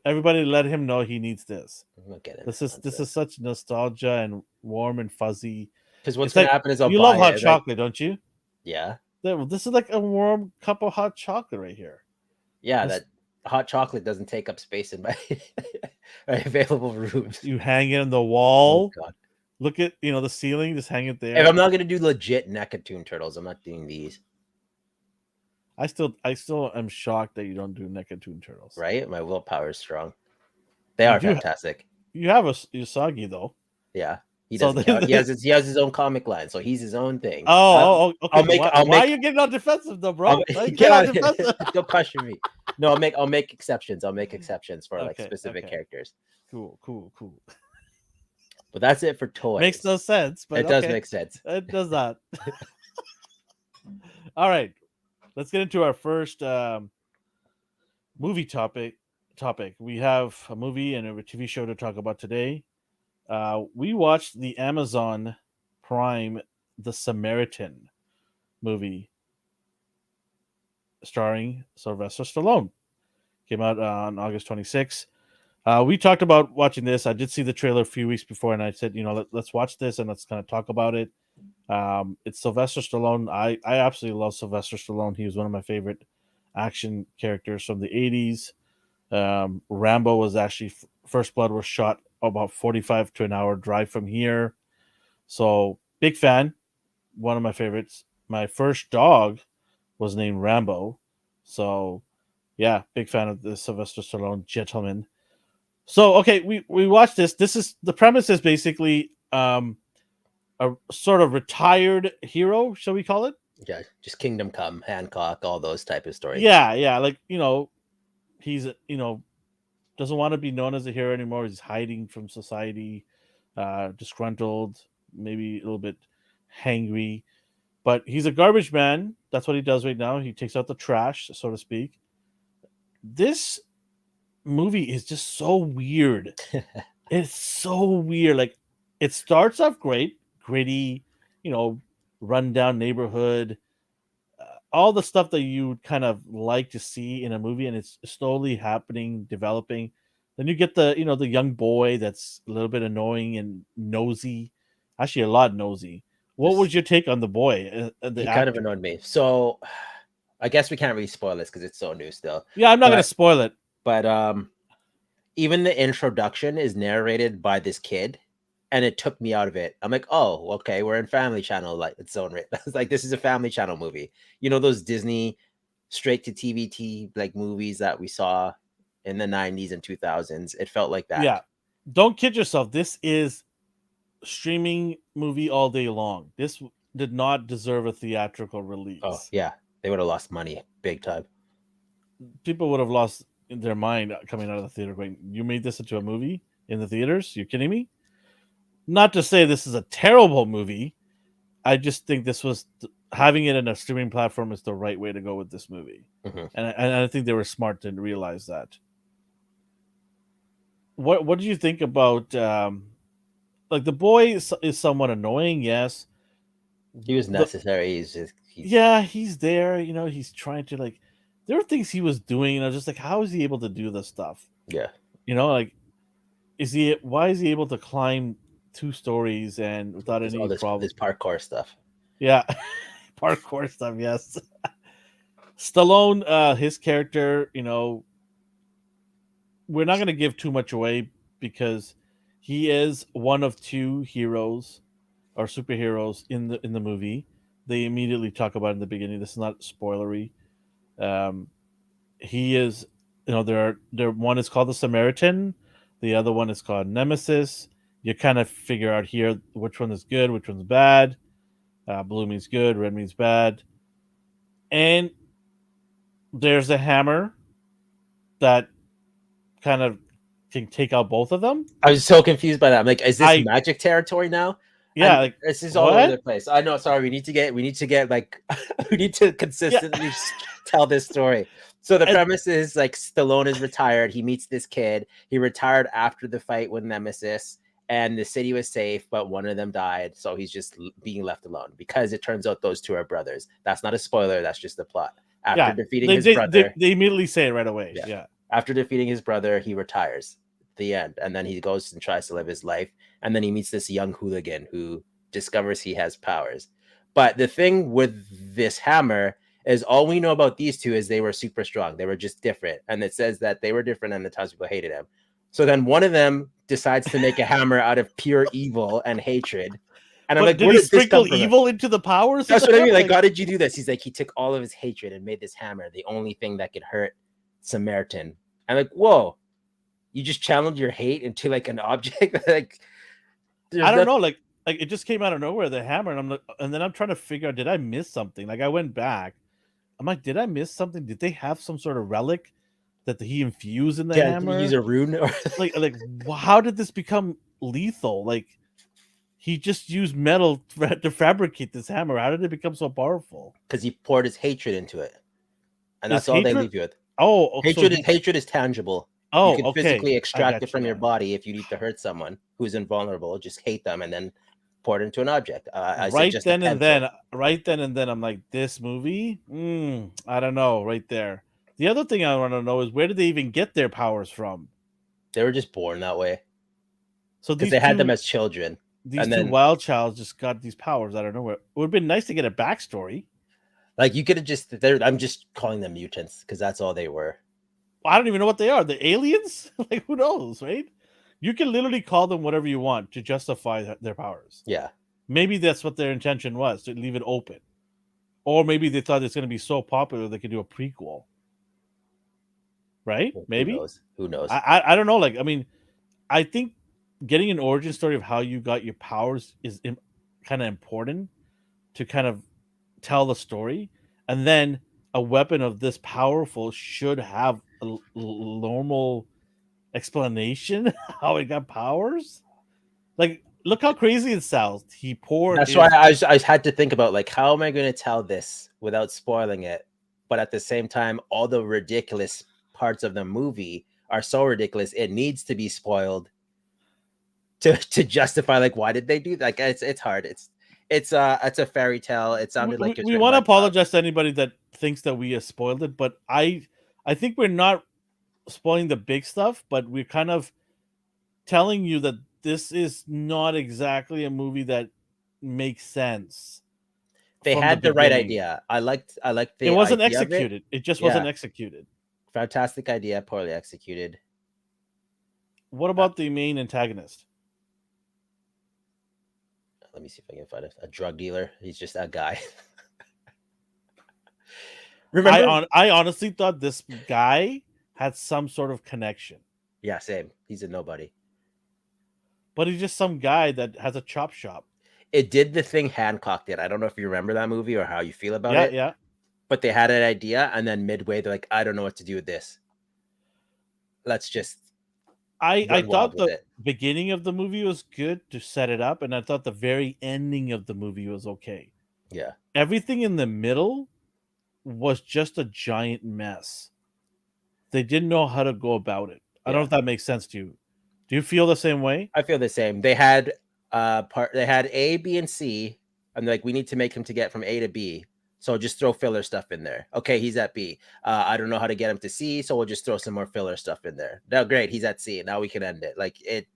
Everybody, let him know he needs this. I'm not getting this is such nostalgia and warm and fuzzy. Because what's gonna happen is you love hot chocolate, don't you? Yeah. This is like a warm cup of hot chocolate right here. Yeah, that hot chocolate doesn't take up space in my available rooms. You hang it on the wall. Oh, God. Look at the ceiling. Just hang it there. If I'm not gonna do legit NECA Toon Turtles, I'm not doing these. I still am shocked that you don't do NECA Toon Turtles. Right, my willpower is strong. They are fantastic. You have a Usagi though. Yeah, he doesn't count. He has his own comic line, so he's his own thing. Oh, okay. Why are you getting on defensive though, bro? Don't question me. No, I'll make exceptions. I'll make exceptions for like specific characters. Cool. But that's it for toys. Makes no sense, but it does make sense. It does not. All right, let's get into our first movie topic. We have a movie and a TV show to talk about today. We watched the Amazon Prime The Samaritan movie starring Sylvester Stallone. Came out on August 26th. We talked about watching this. I did see the trailer a few weeks before, and I said, let's watch this and let's kind of talk about it. It's Sylvester Stallone. I absolutely love Sylvester Stallone. He was one of my favorite action characters from the 80s. Rambo was actually First Blood was shot about 45 to an hour drive from here. So big fan. One of my favorites. My first dog was named Rambo. So yeah, big fan of the Sylvester Stallone gentleman. So okay, we watched this. The premise is basically a sort of retired hero, shall we call it? Yeah, just Kingdom Come, Hancock, all those type of stories. Yeah, like he's doesn't want to be known as a hero anymore. He's hiding from society, disgruntled, maybe a little bit hangry, but he's a garbage man. That's what he does right now. He takes out the trash, so to speak. This movie is just so weird. It's so weird. Like it starts off great, gritty, rundown neighborhood, all the stuff that you would kind of like to see in a movie, and it's slowly happening, developing. Then you get the young boy that's a little bit annoying and nosy, actually a lot nosy. What was your take on the boy, the He actor? kind of annoyed me. So I guess we can't really spoil this because it's so new still. Yeah, I'm not gonna But spoil it. but even the introduction is narrated by this kid, and it took me out of it. I'm like, oh, okay, we're in Family Channel, like it's own right. I was like, this is a Family Channel movie. You know those Disney straight to TVT like movies that we saw in the 90s and 2000s. It felt like that. Yeah, don't kid yourself. This is streaming movie all day long. This did not deserve a theatrical release. Oh yeah, they would have lost money big time. People would have lost their mind coming out of the theater going, you made this into a movie in the theaters? You're kidding me? Not to say this is a terrible movie. I just think this was having it in a streaming platform is the right way to go with this movie. Mm-hmm. And I think they were smart to realize that. What do you think about like the boy is somewhat annoying, yes. He was necessary. He's there, you know, he's trying to like there were things he was doing, and I was just like, how is he able to do this stuff? Yeah. You know, like why is he able to climb 2 stories and without any problem? This parkour stuff. Yeah. Parkour stuff, yes. Stallone, his character, you know, we're not going to give too much away because he is one of 2 heroes or superheroes in the movie. They immediately talk about it in the beginning. This is not spoilery. He is, you know, there one is called the Samaritan, the other one is called Nemesis. You kind of figure out here which one is good, which one's bad. Blue means good, red means bad. And there's a hammer that kind of can take out both of them. I was so confused by that. I'm like, is this magic territory now? Yeah, and like this is all over the place. I know. Sorry, we need to get like we need to consistently tell this story. So the premise is like Stallone is retired. He meets this kid. He retired after the fight with Nemesis, and the city was safe, but one of them died. So he's just being left alone because it turns out those 2 are brothers. That's not a spoiler. That's just the plot. After defeating his brother, they immediately say it right away. Yeah. After defeating his brother, he retires. The end. And then he goes and tries to live his life. And then he meets this young hooligan who discovers he has powers. But the thing with this hammer is all we know about these 2 is they were super strong. They were just different. And it says that they were different and the townspeople hated him. So then one of them decides to make a hammer out of pure evil and hatred. And I'm like, did he sprinkle evil into the powers? That's what I mean. Like, how did you do this? He's like, he took all of his hatred and made this hammer, the only thing that could hurt Samaritan. I'm like, whoa, you just channeled your hate into like an object. Like, I don't know, like it just came out of nowhere, the hammer, and then I'm trying to figure out, did I miss something? Like I went back, I'm like, did I miss something? Did they have some sort of relic that he infused in the hammer? Did he use a rune or like how did this become lethal? Like he just used metal to fabricate this hammer. How did it become so powerful? Because he poured his hatred into it, and that's all they leave you with. Oh, hatred is tangible. Oh, you can physically extract it from your body if you need to hurt someone who's invulnerable. Just hate them and then pour it into an object. Right then and then, I'm like, this movie, I don't know. Right there. The other thing I want to know is where did they even get their powers from? They were just born that way. So they had them as children. These 2 wild childs just got these powers out of nowhere. It would have been nice to get a backstory. Like you could have just, I'm just calling them mutants because that's all they were. I don't even know what they are. The aliens? Like, who knows, right? You can literally call them whatever you want to justify their powers. Yeah. Maybe that's what their intention was, to leave it open. Or maybe they thought it's going to be so popular they could do a prequel. Right? Maybe. Who knows? I don't know. Like, I mean, I think getting an origin story of how you got your powers is kind of important to kind of tell the story. And then a weapon of this powerful should have a normal explanation how it got powers. Like, look how crazy it sounds. He poured. That's why I had to think about, like, how am I going to tell this without spoiling it? But at the same time, all the ridiculous parts of the movie are so ridiculous it needs to be spoiled to justify, like, why did they do that? Like, it's hard. It's a fairy tale. It sounded like we want to apologize to anybody that thinks that we have spoiled it, but I think we're not spoiling the big stuff, but we're kind of telling you that this is not exactly a movie that make sense They from the had the right beginning. idea. I liked It the wasn't idea of it. executed. It just Yeah, wasn't executed. fantastic idea, poorly executed. What Uh, about the main antagonist? Let me see if I can find a drug dealer. He's just a guy. Remember? I honestly thought this guy had some sort of connection, Yeah, same. He's a nobody. but he's just some guy that has a chop shop. It did the thing Hancock did. I don't know if you remember that movie or how you feel about Yeah, it, yeah. but they had an idea, and then midway they're like, I don't know what to do with this. Let's just I run wild thought with the it. beginning of the movie was good to set it up, and I thought the very ending of the movie was okay. Yeah. Everything in the middle was just a giant mess. They didn't know how to go about it. I don't know Yeah. if that makes sense to you. Do you feel the same way? I feel the same. They had they had A, B, and C, and they're like, we need to make him to get from A to B. So just throw filler stuff in there. Okay, he's at B. I don't know how to get him to C, so we'll just throw some more filler stuff in there. Now, great, he's at C. Now we can end it. Like it,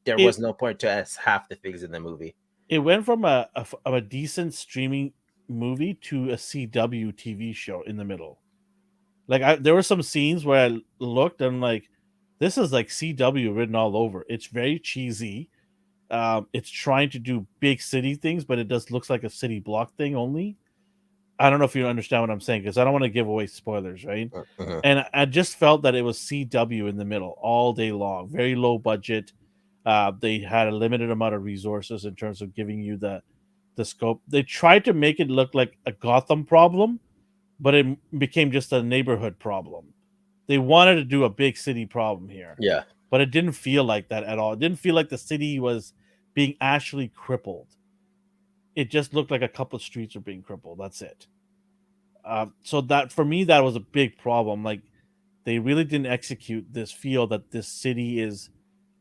there It was no point to us half the things in the movie. it went from a decent streaming movie to a CW TV show in the middle. Like there were some scenes where I looked and I'm like, this is like CW written all over. It's very cheesy. It's trying to do big city things, but it just looks like a city block thing only. I don't know if you understand what I'm saying because I don't want to give away spoilers, right? Mhm. And I just felt that it was CW in the middle all day long, very low budget. They had a limited amount of resources in terms of giving you the scope. They tried to make it look like a Gotham problem, but it became just a neighborhood problem. They wanted to do a big city problem here, Yeah. but it didn't feel like that at all. It didn't feel like the city was being actually crippled. It just looked like a couple of streets were being crippled. That's it. So that for me, that was a big problem. Like they really didn't execute this feel that this city is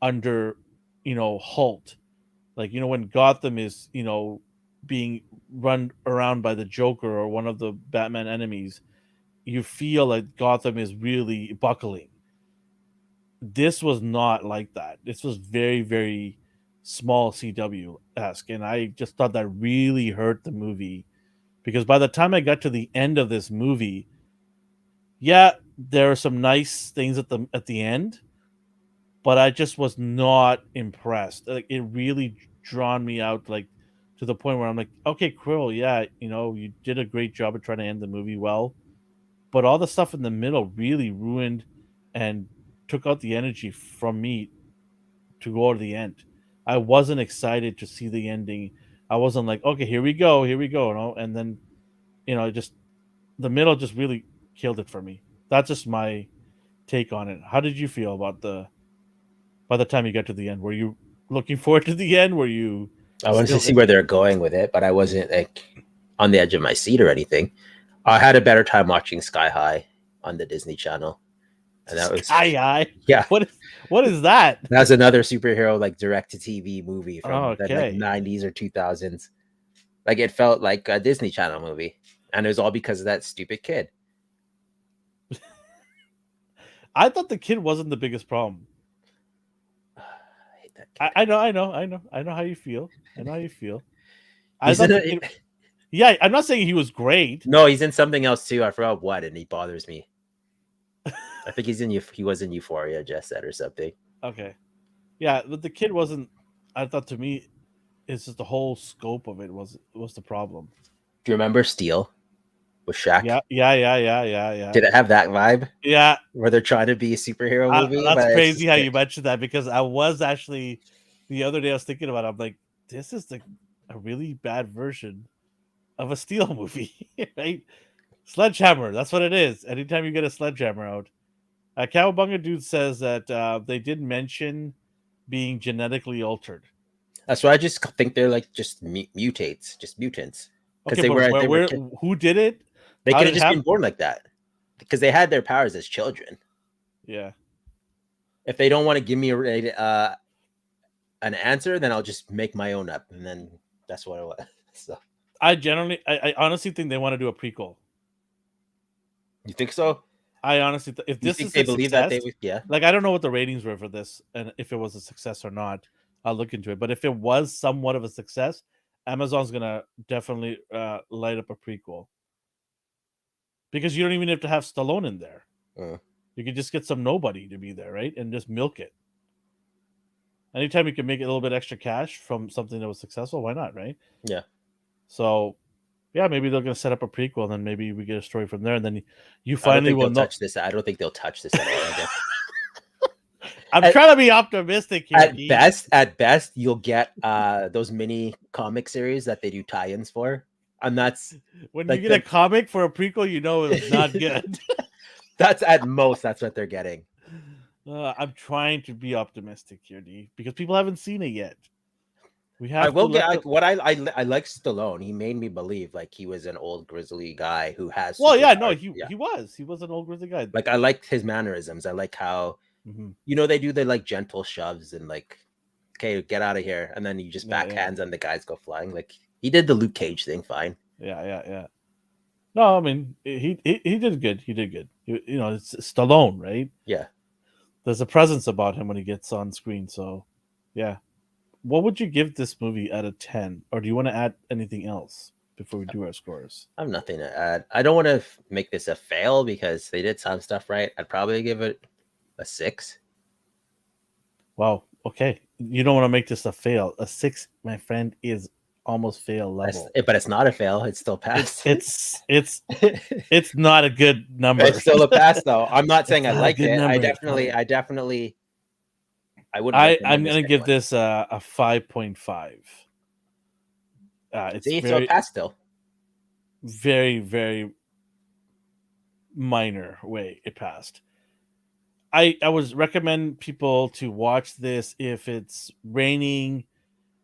under, halt. Like when Gotham is, being run around by the Joker or one of the Batman enemies, you feel like Gotham is really buckling. This was not like that. This was very, very small CW esque, and I just thought that really hurt the movie because by the time I got to the end of this movie, yeah, there are some nice things at the end, but I just was not impressed. Like it really drawn me out, like to the point where I'm like, okay, Krill, yeah, you did a great job of trying to end the movie well, but all the stuff in the middle really ruined and took out the energy from me to go to the end. I wasn't excited to see the ending. I wasn't like, okay, here we go, and then just the middle just really killed it for me. That's just my take on it. How did you feel about by the time you got to the end? Were you looking forward to the end? Were you I wanted to still see where they're going with it, but I wasn't like on the edge of my seat or anything. I had a better time watching Sky High on the Disney Channel, and that was Sky High? yeah. What is that? That's another superhero like direct to TV movie Oh, from the like okay. 90s or 2000s. Like it felt like a Disney Channel movie, and it was all because of that stupid kid. I thought the kid wasn't the biggest problem. I hate that I, kid. I know, I know, I know, I know how you feel. I know how you feel. I He's thought in the a, kid. Yeah, I'm not saying he was great. no, he's in something else too. I forgot what, and he bothers me. I think he was in Euphoria, Jess said, or something. Okay. Yeah, but the kid wasn't. I thought to me, it's just the whole scope of it was the problem. Do you remember Steel with Shaq? Yeah, yeah, yeah, yeah, yeah, yeah. Did it have that vibe Yeah, where they're trying to be a superhero movie? that's But it's crazy just how you mentioned that because I was actually the other day I was thinking about it, I'm like, this is a really bad version of a Steel movie, right? Sledgehammer, that's what it is. Anytime you get a sledgehammer out. Cowabunga Dude says that they did mention being genetically altered. that's why I just think they're like just mutates, just mutants, because Okay, but they were who did it? they How could did have it just been happen? born like that because they had their powers as children. Yeah. If they don't want to give me an answer, then I'll just make my own up, and then that's what I was. So I honestly think they want to do a prequel. you think so? I honestly, if You this think is they a believe that they success, would? Yeah. like I don't know what the ratings were for this, and if it was a success or not, I'll look into it. But if it was somewhat of a success, Amazon's gonna definitely light up a prequel because you don't even have to have Stallone in there. You could just get some nobody to be there, right, and just milk it. Anytime you can make a little bit extra cash from something that was successful, why not, right? Yeah. So, yeah, maybe they're gonna set up a prequel, and then maybe we get a story from there, and then you I don't finally think will they'll know. touch this. I don't think they'll touch this at all again. I'm trying to be optimistic here. At best, you'll get those mini comic series that they do tie-ins for, and that's when like you get a comic for a prequel, you know it's not good. That's at most. That's what they're getting. I'm trying to be optimistic here, D, because people haven't seen it yet. We I have will to get let them... what I like Stallone. He made me believe like he was an old grizzly guy who has. Well, yeah, superpowers. no, Yeah. he was an old grizzly guy. Like I liked his mannerisms. I like how you know they do the like gentle shoves and like, okay, get out of here, and then you just backhands and the guys go flying. Like he did the Luke Cage thing fine. Yeah. No, I mean he did good. He did good. You know, it's Stallone, right? Yeah. There's a presence about him when he gets on screen. So, yeah. What would you give this movie out of 10? Or do you want to add anything else before we do our scores? I have nothing to add. I don't want to make this a fail because they did some stuff right. I'd probably give it a 6. Wow. Okay. You don't want to make this a fail. A 6, my friend, is almost fail level. But it's not a fail. It's still passed. It's not a good number. It's still a pass, though. I'm not saying I liked it. Number. I definitely. I wouldn't. I'm going to give this a 5.5. It's so a pass still. Very, very minor way it passed. I would recommend people to watch this if it's raining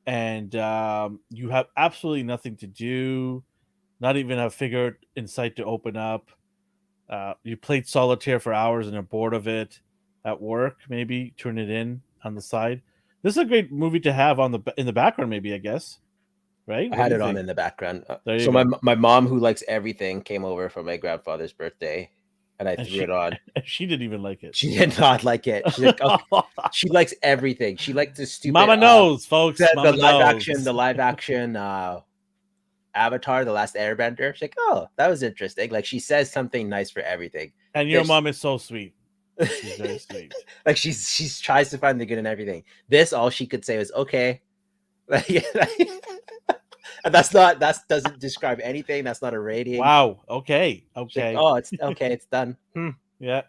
and you have absolutely nothing to do, not even a figure in sight to open up. You played solitaire for hours and are bored of it at work. Maybe turn it in on the side. This is a great movie to have in the background. Maybe, I guess. Right? I had it on in the background. So my mom, who likes everything, came over for my grandfather's birthday, and I threw it on. She didn't even like it. She did not like it. She's like, okay. She likes everything. She likes the stupid. Mama knows, folks. The live action Avatar: The Last Airbender. She's like, oh, that was interesting. Like she says something nice for everything. And your mom is so sweet. She's very sweet. Like she tries to find the good in everything. This, all she could say was okay. And that doesn't describe anything. That's not a rating. Wow. Okay. Like, oh, it's okay. It's done. Yeah.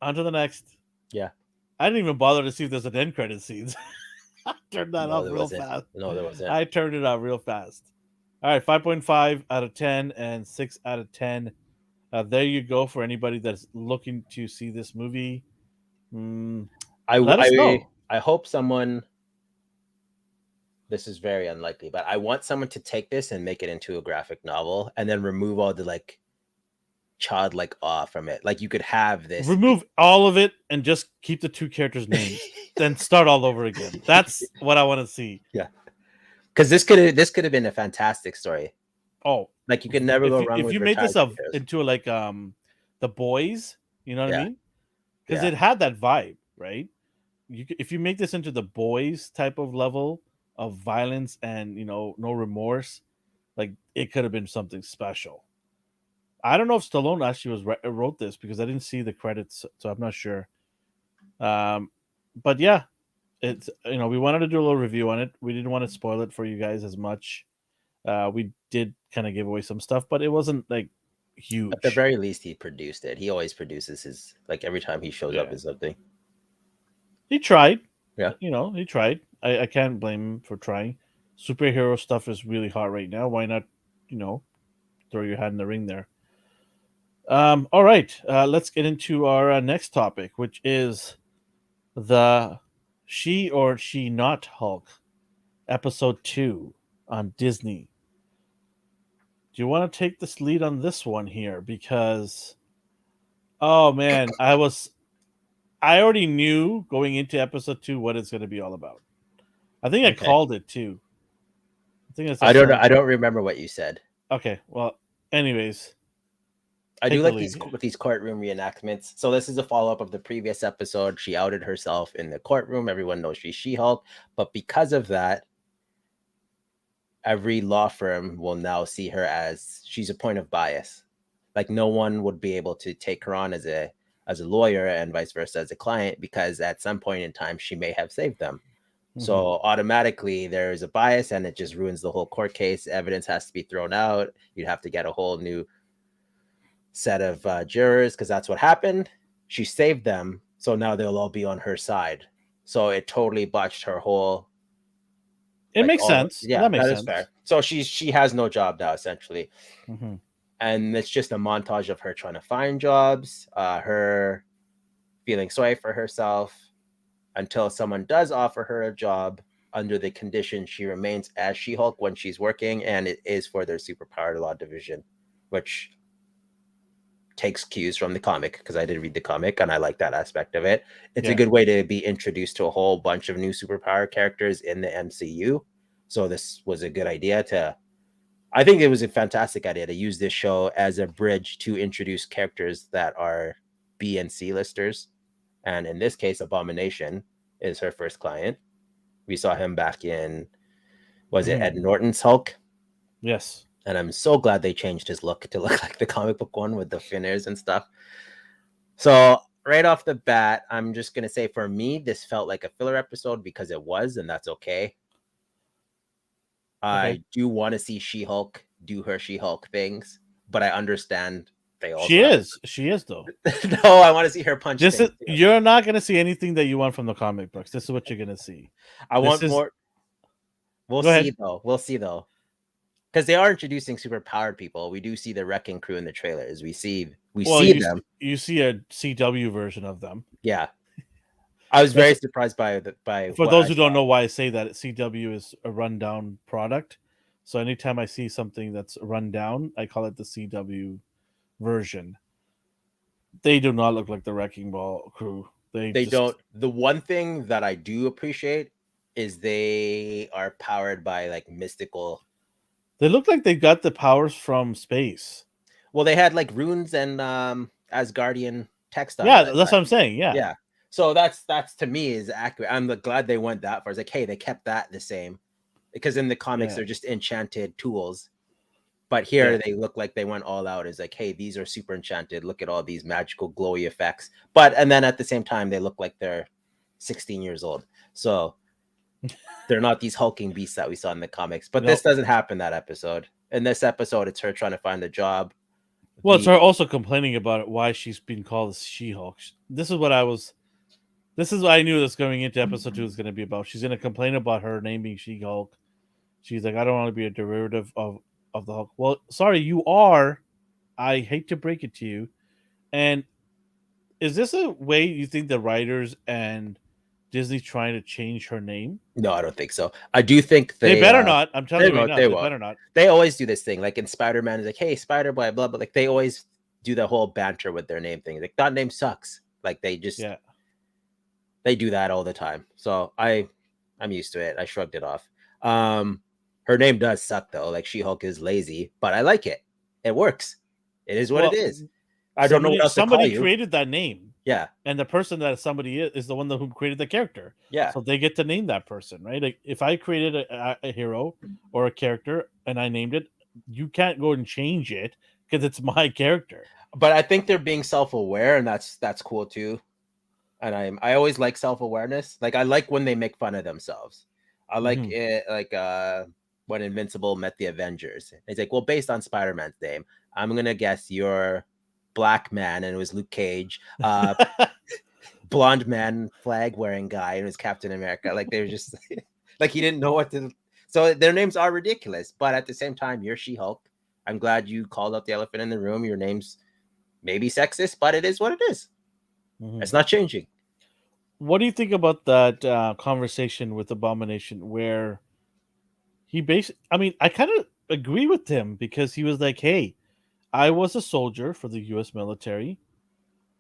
On to the next. Yeah. I didn't even bother to see if there's an end credit scenes. I turned that off real fast. No, there wasn't. I turned it off real fast. All right, 5.5 out of 10 and 6 out of 10. There you go for anybody that's looking to see this movie. Let us know. I hope someone. This is very unlikely, but I want someone to take this and make it into a graphic novel and then remove all the like childlike awe from it. Like you could have this. Remove all of it and just keep the two characters' names. Then start all over again. That's what I want to see. Yeah. Because this could have been a fantastic story. Oh. Like you could never go wrong with if you made this into like The Boys, you know what I mean? Because it had that vibe, right? If you make this into The Boys type of level of violence and no remorse, like it could have been something special. I don't know if Stallone actually wrote this because I didn't see the credits, so I'm not sure. But yeah, it's we wanted to do a little review on it. We didn't want to spoil it for you guys as much. We did kind of give away some stuff, but it wasn't like huge. At the very least, he produced it. He always produces his, like every time he shows up in something. He tried. Yeah. He tried. I can't blame him for trying. Superhero stuff is really hot right now. Why not, throw your hat in the ring there? All right. Let's get into our next topic, which is the She or She Not Hulk, episode 2 on Disney. Do you want to take this lead on this one here? Because, oh man, I already knew going into episode 2 what it's going to be all about. I think I called it too. I don't know. I don't remember what you said. Okay. Well, anyways. I do like these courtroom reenactments. So this is a follow-up of the previous episode. She outed herself in the courtroom. Everyone knows she's She-Hulk. But because of that, every law firm will now see her as she's a point of bias. Like no one would be able to take her on as a lawyer and vice versa as a client, because at some point in time she may have saved them. So automatically there is a bias, and it just ruins the whole court case. Evidence has to be thrown out. You'd have to get a whole new set of jurors, because that's what happened. She saved them, so now they'll all be on her side. So it totally botched her whole. It makes sense. Yeah, That makes that is sense. fair. So she has no job now, essentially. Mm-hmm. And it's just a montage of her trying to find jobs, her feeling sorry for herself, until someone does offer her a job under the condition she remains as She-Hulk when she's working, and it is for their superpowered law division, which takes cues from the comic, because I did read the comic and I like that aspect of it. It's a good way to be introduced to a whole bunch of new superpower characters in the MCU. So this was a good idea to, I think it was a fantastic idea to use this show as a bridge to introduce characters that are B and C listers. And in this case, Abomination is her first client. We saw him back in, was it Ed Norton's Hulk? Yes. And I'm so glad they changed his look to look like the comic book one with the fin ears and stuff. So right off the bat, I'm just going to say, for me, this felt like a filler episode, because it was, and that's okay. I do want to see She-Hulk do her She-Hulk things, but I understand they also she is though. No, I want to see her punch This things. You're not going to see anything that you want from the comic books. This is what you're going to see. I want more. We'll see though. Because they are introducing super powered people. We do see the Wrecking Crew in the trailers. We see them. You see a CW version of them. Yeah. I was very surprised by for those who don't know why I say that, CW is a rundown product. So anytime I see something that's run down, I call it the CW version. They do not look like the Wrecking Ball crew. They don't. The one thing that I do appreciate is they are powered by like mystical. They look like they got the powers from space. Well, they had like runes and Asgardian text on it. Yeah, that's what I'm saying. Yeah. Yeah. So that's to me is accurate. I'm glad they went that far. It's like, hey, they kept that the same, because in the comics they're just enchanted tools, but here they look like they went all out. It's like, hey, these are super enchanted. Look at all these magical glowy effects. And then at the same time, they look like they're 16 years old. So they're not these hulking beasts that we saw in the comics. But this doesn't happen that episode. In this episode, it's her trying to find a job. Well, it's her also complaining about it, why she's been called She-Hulk. This is what I knew this going into episode 2 was going to be about. She's going to complain about her name being She-Hulk. She's like, I don't want to be a derivative of the Hulk. Well, sorry, you are. I hate to break it to you. And is this a way you think the writers and Disney trying to change her name? No, I don't think so. I do think they better not. I'm telling you right now, they better not. They always do this thing. Like in Spider-Man, it's like, hey, Spider, blah, blah, blah. Like they always do the whole banter with their name thing. Like that name sucks. Like they just... Yeah. They do that all the time. So I'm used to it. I shrugged it off. Her name does suck though. Like She-Hulk is lazy, but I like it. It works. It is what it is. I don't know what else somebody created that name. Yeah. And the person that somebody is the one who created the character. Yeah. So they get to name that person, right? Like if I created a hero or a character and I named it, you can't go and change it because it's my character. But I think they're being self-aware, and that's cool too. And I always like self-awareness. Like I like when they make fun of themselves. I like it, like when Invincible met the Avengers. It's like, well, based on Spider-Man's name, I'm gonna guess you're Black Man, and it was Luke Cage. Blonde man, flag wearing guy, and it was Captain America. Like they were just like he didn't know what to. So their names are ridiculous, but at the same time, you're She-Hulk. I'm glad you called out the elephant in the room. Your name's maybe sexist, but it is what it is. It's not changing. What do you think about that conversation with Abomination where he I kind of agree with him, because he was like, hey, I was a soldier for the U.S. military.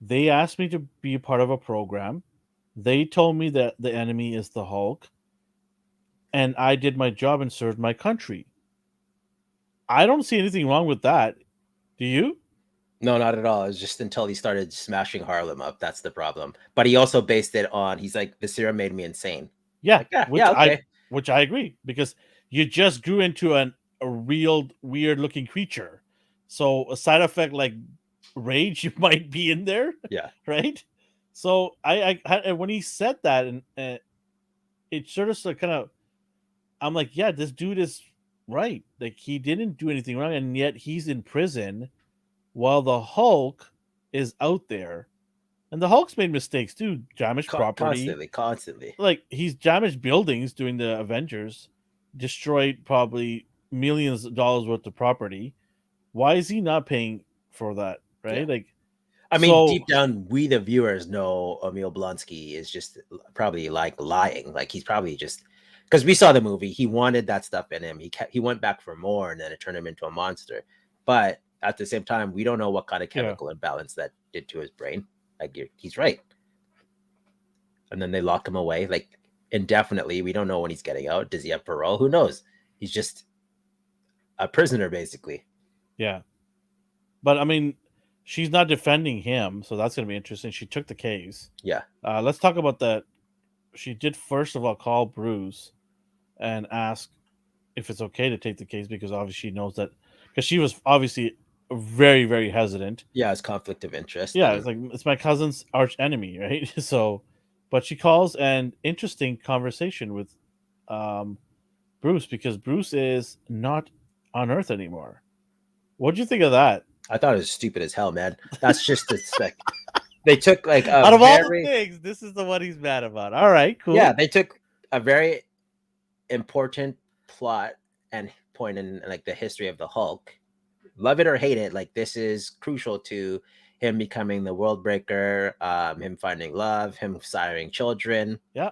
They asked me to be a part of a program. They told me that the enemy is the Hulk, and I did my job and served my country. I don't see anything wrong with that. Do you? No, not at all. It was just until he started smashing Harlem up. That's the problem. But he also based it on, he's like, the serum made me insane. Yeah, like, okay. Which I agree, because you just grew into a real weird looking creature. So a side effect like rage you might be in there, Yeah. right? So and when he said that, and it sort of kind of, I'm like, yeah, this dude is right. Like he didn't do anything wrong, and yet he's in prison while the Hulk is out there. And the Hulk's made mistakes too, damaged property. Constantly. Like he's damaged buildings doing the Avengers, destroyed probably millions of dollars worth of property. Why is he not paying for that? Yeah. Right? Like, I mean, so deep down, we the viewers know Emil Blonsky is just probably like lying. Like he's probably just because we saw the movie, he wanted that stuff in him. He went back for more, and then it turned him into a monster. But at the same time, we don't know what kind of yeah, chemical imbalance that did to his brain. Like he's right. And then they lock him away like indefinitely. We don't know when he's getting out. Does he have parole? Who knows? He's just a prisoner, basically. yeah. But I mean, she's not defending him, so that's going to be interesting. She took the case. Yeah. Let's talk about that. She did first of all call Bruce and ask if it's okay to take the case because obviously she knows that, because she was obviously very very hesitant. Yeah, it's conflict of interest. Yeah, And it's like it's my cousin's arch enemy, right? So, but she calls, and interesting conversation with um, Bruce, because Bruce is not on Earth anymore. What do you think of that? I thought it was stupid as hell, man. That's just a spec. They took like a Out of all the very things, this is the one he's mad about. All right, cool. yeah, they took a very important plot and point in like the history of the Hulk. Love it or hate it, like this is crucial to him becoming the world breaker, him finding love, him siring children. Yeah.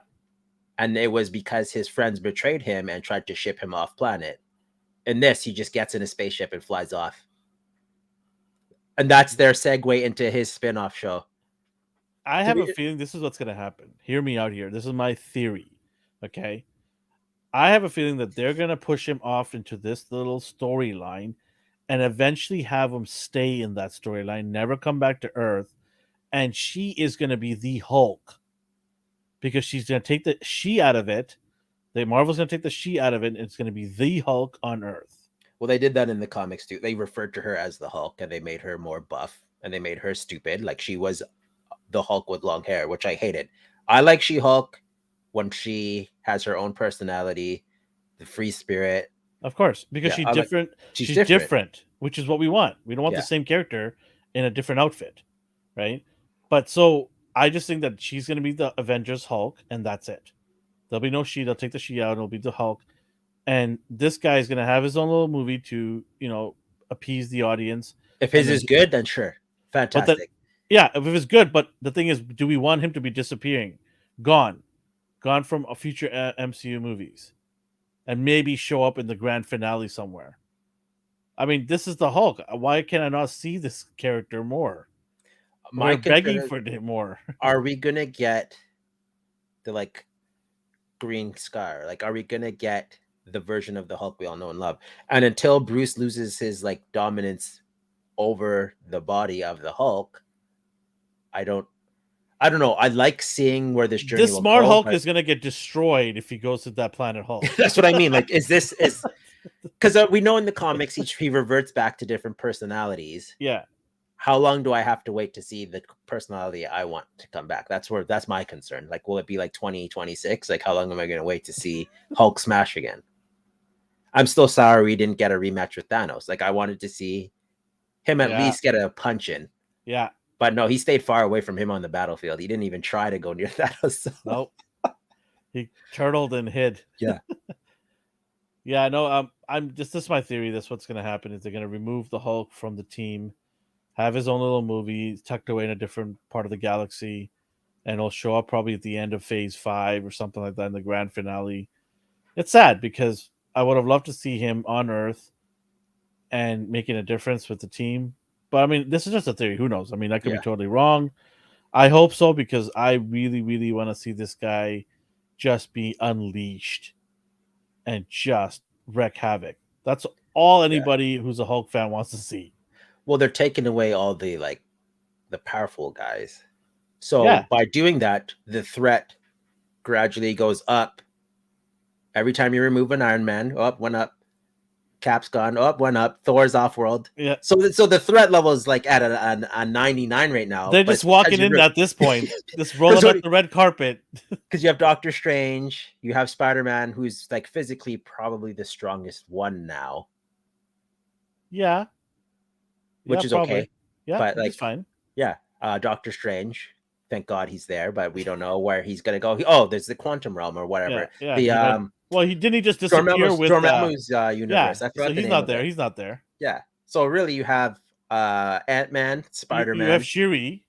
And it was because his friends betrayed him and tried to ship him off planet. In this, he just gets in a spaceship and flies off. And that's their segue into his spin-off show. I have a feeling this is what's going to happen. Hear me out here. This is my theory. Okay. I have a feeling that they're going to push him off into this little storyline and eventually have him stay in that storyline, never come back to Earth. And she is going to be the Hulk because she's going to take the she out of it. The Marvel's going to take the she out of it, and it's going to be the Hulk on Earth. Well, they did that in the comics too. They referred to her as the Hulk, and they made her more buff, and they made her stupid. Like she was the Hulk with long hair, which I hated. I like She-Hulk when she has her own personality, the free spirit. Of course, because she's different. She's different, which is what we want. We don't want the same character in a different outfit, right? But so I just think that she's going to be the Avengers Hulk, and that's it. There'll be no she. They'll take the she out. It'll be the Hulk, and this guy is going to have his own little movie to appease the audience. If his is good, then sure, fantastic. Yeah, if it's good. But the thing is, do we want him to be disappearing, gone from a future MCU movies, and maybe show up in the grand finale somewhere? I mean, this is the Hulk. Why can I not see this character more? We're begging for it more. Are we gonna get the like green scar? Like, are we gonna get the version of the Hulk we all know and love? And until Bruce loses his like dominance over the body of the Hulk, I don't know. I like seeing where this journey. This smart Hulk is gonna get destroyed if he goes to that planet Hulk. That's what I mean. Like, is because we know in the comics he reverts back to different personalities. Yeah. How long do I have to wait to see the personality I want to come back? That's my concern. Like, will it be like 2026? Like, how long am I going to wait to see Hulk smash again? I'm still sorry we didn't get a rematch with Thanos. Like, I wanted to see him at least get a punch in. Yeah. But no, he stayed far away from him on the battlefield. He didn't even try to go near Thanos. So. Nope. He turtled and hid. Yeah. Yeah, no, this is my theory. That's what's going to happen is they're going to remove the Hulk from the team, have his own little movie tucked away in a different part of the galaxy, and he'll show up probably at the end of Phase 5 or something like that in the grand finale. It's sad because I would have loved to see him on Earth and making a difference with the team. But I mean, this is just a theory. Who knows? I mean, I could be totally wrong. I hope so because I really, really want to see this guy just be unleashed and just wreak havoc. That's all anybody who's a Hulk fan wants to see. Well, they're taking away all the powerful guys. So by doing that, the threat gradually goes up Every time you remove an Iron Man, up, one up. Cap's gone, up, one up. Thor's off world. Yeah. So the threat level is like at a 99 right now. They're but just walking in at this point, just rolling up the red carpet. Because you have Doctor Strange, you have Spider-Man, who's like physically probably the strongest one now. Yeah. Which is probably. okay. Yeah, but like, it's fine. Yeah, Doctor Strange. Thank God he's there, but we don't know where he's gonna go. Oh, there's the quantum realm or whatever. Yeah. He didn't just disappear with Dormammu's universe. Yeah, so he's not there. He's not there. Yeah. So really, you have Ant-Man, Spider-Man. You have Shuri.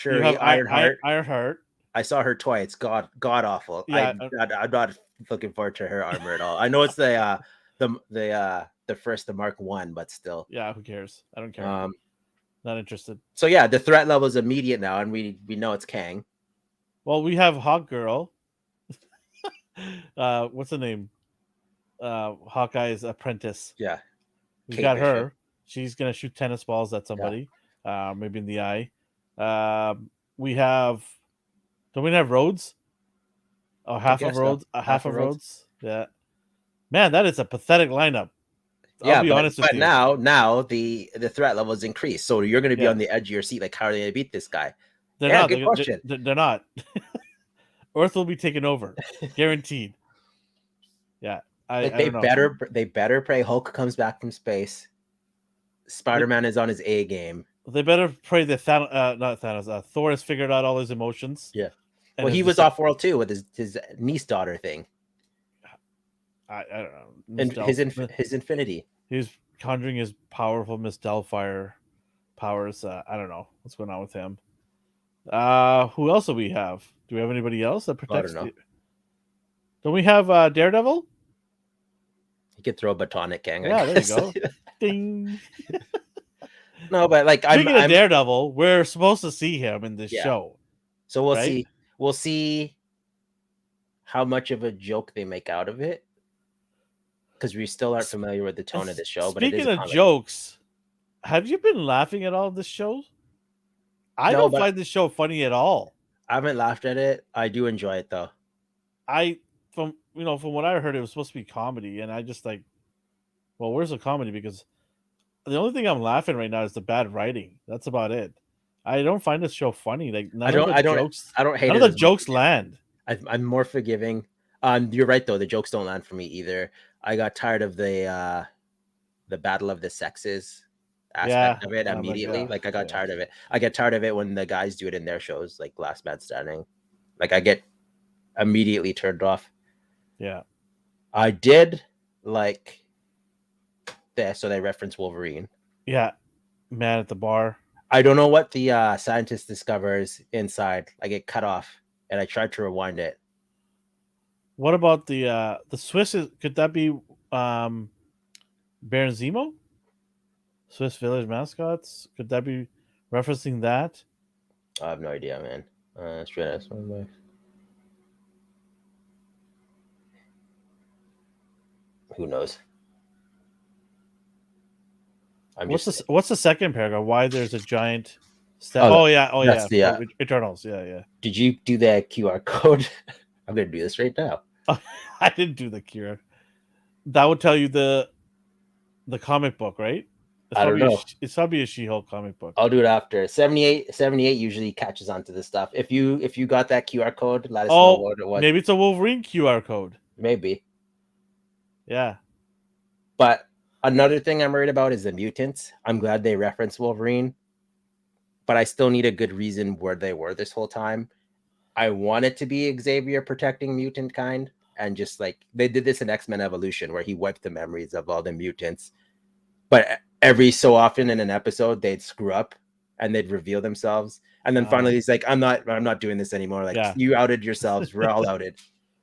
You have Ironheart. Ironheart. I saw her toy. It's god awful. Yeah, I'm not looking forward to her armor at all. I know it's the first, the Mark 1, but still. Yeah, who cares? I don't care. Not interested. So yeah, the threat level is immediate now, and we know it's Kang. Well, we have Hawk Girl. What's the name? Hawkeye's apprentice. Yeah. We got her. She's gonna shoot tennis balls at somebody, maybe in the eye. We have. Don't we have Rhodes? Oh, half of Rhodes. Half of Rhodes. Yeah. Man, that is a pathetic lineup. I'll be honest with you. But now the threat level is increased, so you're going to be on the edge of your seat. Like, how are they going to beat this guy? They're not. Good question. They're not. Earth will be taken over, guaranteed. Yeah, I don't know. They better pray Hulk comes back from space. Spider-Man is on his A game. They better pray that not Thanos. Thor has figured out all his emotions. Yeah. Well, he was off world too with his niece daughter thing. I don't know. And his infinity. He's conjuring his powerful Miss Doubtfire powers. I don't know what's going on with him. Who else do we have? Do we have anybody else that protects? I don't know. Don't we have Daredevil? He could throw a baton at Kang. Yeah, there you go. Ding. No, but like, speaking of Daredevil, we're supposed to see him in this show. So we'll see. We'll see how much of a joke they make out of it, because we still aren't familiar with the tone of the show. Speaking of jokes, have you been laughing at all this show? I don't find this show funny at all. I haven't laughed at it. I do enjoy it though. From what I heard, it was supposed to be comedy, and I just like, well, where's the comedy? Because the only thing I'm laughing right now is the bad writing. That's about it. I don't find this show funny. Like I don't hate none of the jokes land. I'm more forgiving. You're right though. The jokes don't land for me either. I got tired of the battle of the sexes aspect of it immediately. Like I got tired of it. I get tired of it when the guys do it in their shows, like Last Man Standing. Like I get immediately turned off. Yeah. I did like this, so they reference Wolverine. Yeah. Man at the bar. I don't know what the scientist discovers inside. I get cut off, and I tried to rewind it. What about the Swiss? Could that be Baron Zemo? Swiss Village mascots? Could that be referencing that? I have no idea, man. Straight ass one. Who knows? What's the second paragraph? Why there's a giant step? Oh yeah. The, Eternals. Yeah. Did you do that QR code? I'm gonna do this right now. I didn't do the QR. That would tell you the comic book, right? I don't know. It's probably a She-Hulk comic book. I'll do it after. 78 usually catches on to this stuff. If you got that QR code, let us know what it was. Maybe it's a Wolverine QR code. Maybe. Yeah. But another thing I'm worried about is the mutants. I'm glad they referenced Wolverine, but I still need a good reason where they were this whole time. I want it to be Xavier protecting mutant kind, and just like they did this in X-Men Evolution, where he wiped the memories of all the mutants. But every so often in an episode, they'd screw up and they'd reveal themselves, and then finally he's like, "I'm not doing this anymore. Like you outed yourselves. We're all outed."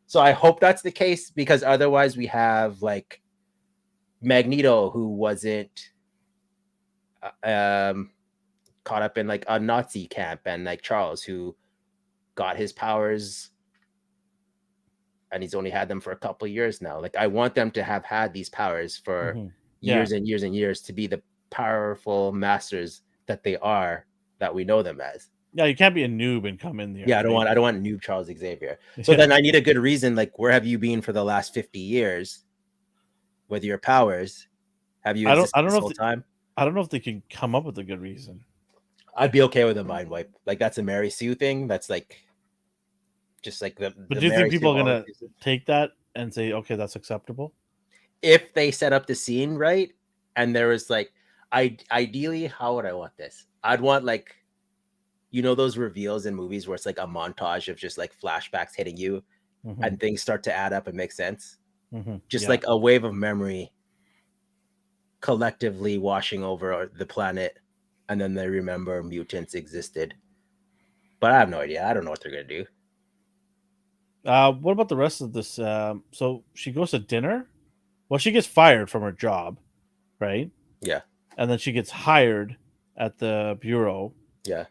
So I hope that's the case, because otherwise we have like Magneto, who wasn't caught up in like a Nazi camp, and like Charles, who got his powers and he's only had them for a couple of years now. Like I want them to have had these powers for years and years and years to be the powerful masters that they are, that we know them as. Yeah, you can't be a noob and come in there. Yeah, I right? don't want noob Charles Xavier. So Yeah. then I need a good reason. Like, where have you been for the last 50 years with your powers? Have you I existed don't this know if whole time? I don't know if they can come up with a good reason. I'd be okay with a mind wipe. Like, that's a Mary Sue thing. That's like just like But the do you think Mary people Sue are always gonna uses it. take that and say, okay, that's acceptable? If they set up the scene right, and there was like, ideally, how would I want this? I'd want like, those reveals in movies where it's like a montage of just like flashbacks hitting you, Mm-hmm. and things start to add up and make sense. Mm-hmm. Just Yeah. like a wave of memory collectively washing over the planet, and then they remember mutants existed. But I have no idea. I don't know what they're gonna do. What about the rest of this? So she goes to dinner. Well, she gets fired from her job, right? Yeah, And then she gets hired at the bureau, yeah.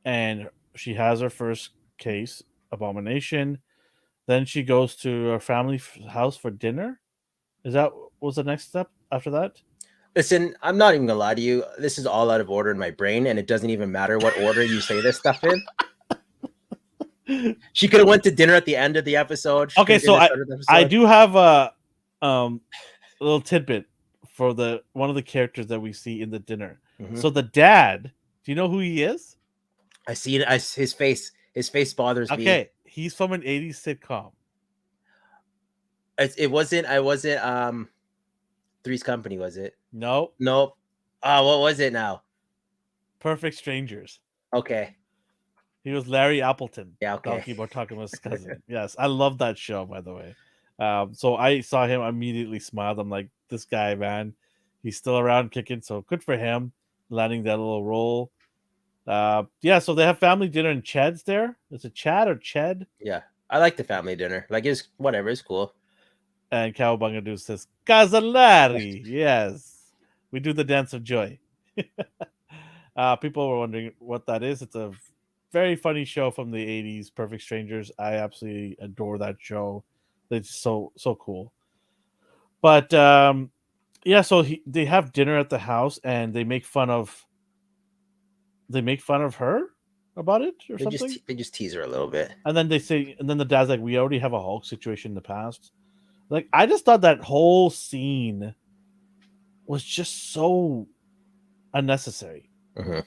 and she has her first case, Abomination. Then she goes to her family house for dinner. Is that was the next step after that? Listen, I'm not even gonna lie to you. This is all out of order in my brain, and it doesn't even matter what order you say this stuff in. She could have went to dinner at the end of the episode. She could Okay, have so dinner started the I episode. do have um a little tidbit for the one of the characters that we see in the dinner. Mhm. So the dad, do you know who he is? I see it. His face. His face bothers me. Okay, he's from an 80s sitcom. It wasn't. I wasn't. Three's Company, was it? No, Nope. What was it now? Perfect Strangers. Okay. He was Larry Appleton. Yeah. Okay. Donkey Bartolomeo's cousin. Yes, I love that show, by the way. So I saw him, immediately smiled. I'm like, this guy, man, he's still around kicking. So good for him landing that little role. Yeah, so they have family dinner and Chad's there. Is it Chad or Ched? Yeah. I like the family dinner. Like, it's whatever. It's cool. And Cowabunga says, Casolari. Yes, we do the dance of joy. People were wondering what that is. It's a very funny show from the 80s, Perfect Strangers. I absolutely adore that show. It's so cool. But yeah, so they have dinner at the house and they make fun of her about it or something. They just tease her a little bit. And then they say, and then the dad's like, we already have a Hulk situation in the past. Like, I just thought that whole scene was just so unnecessary. Mhm.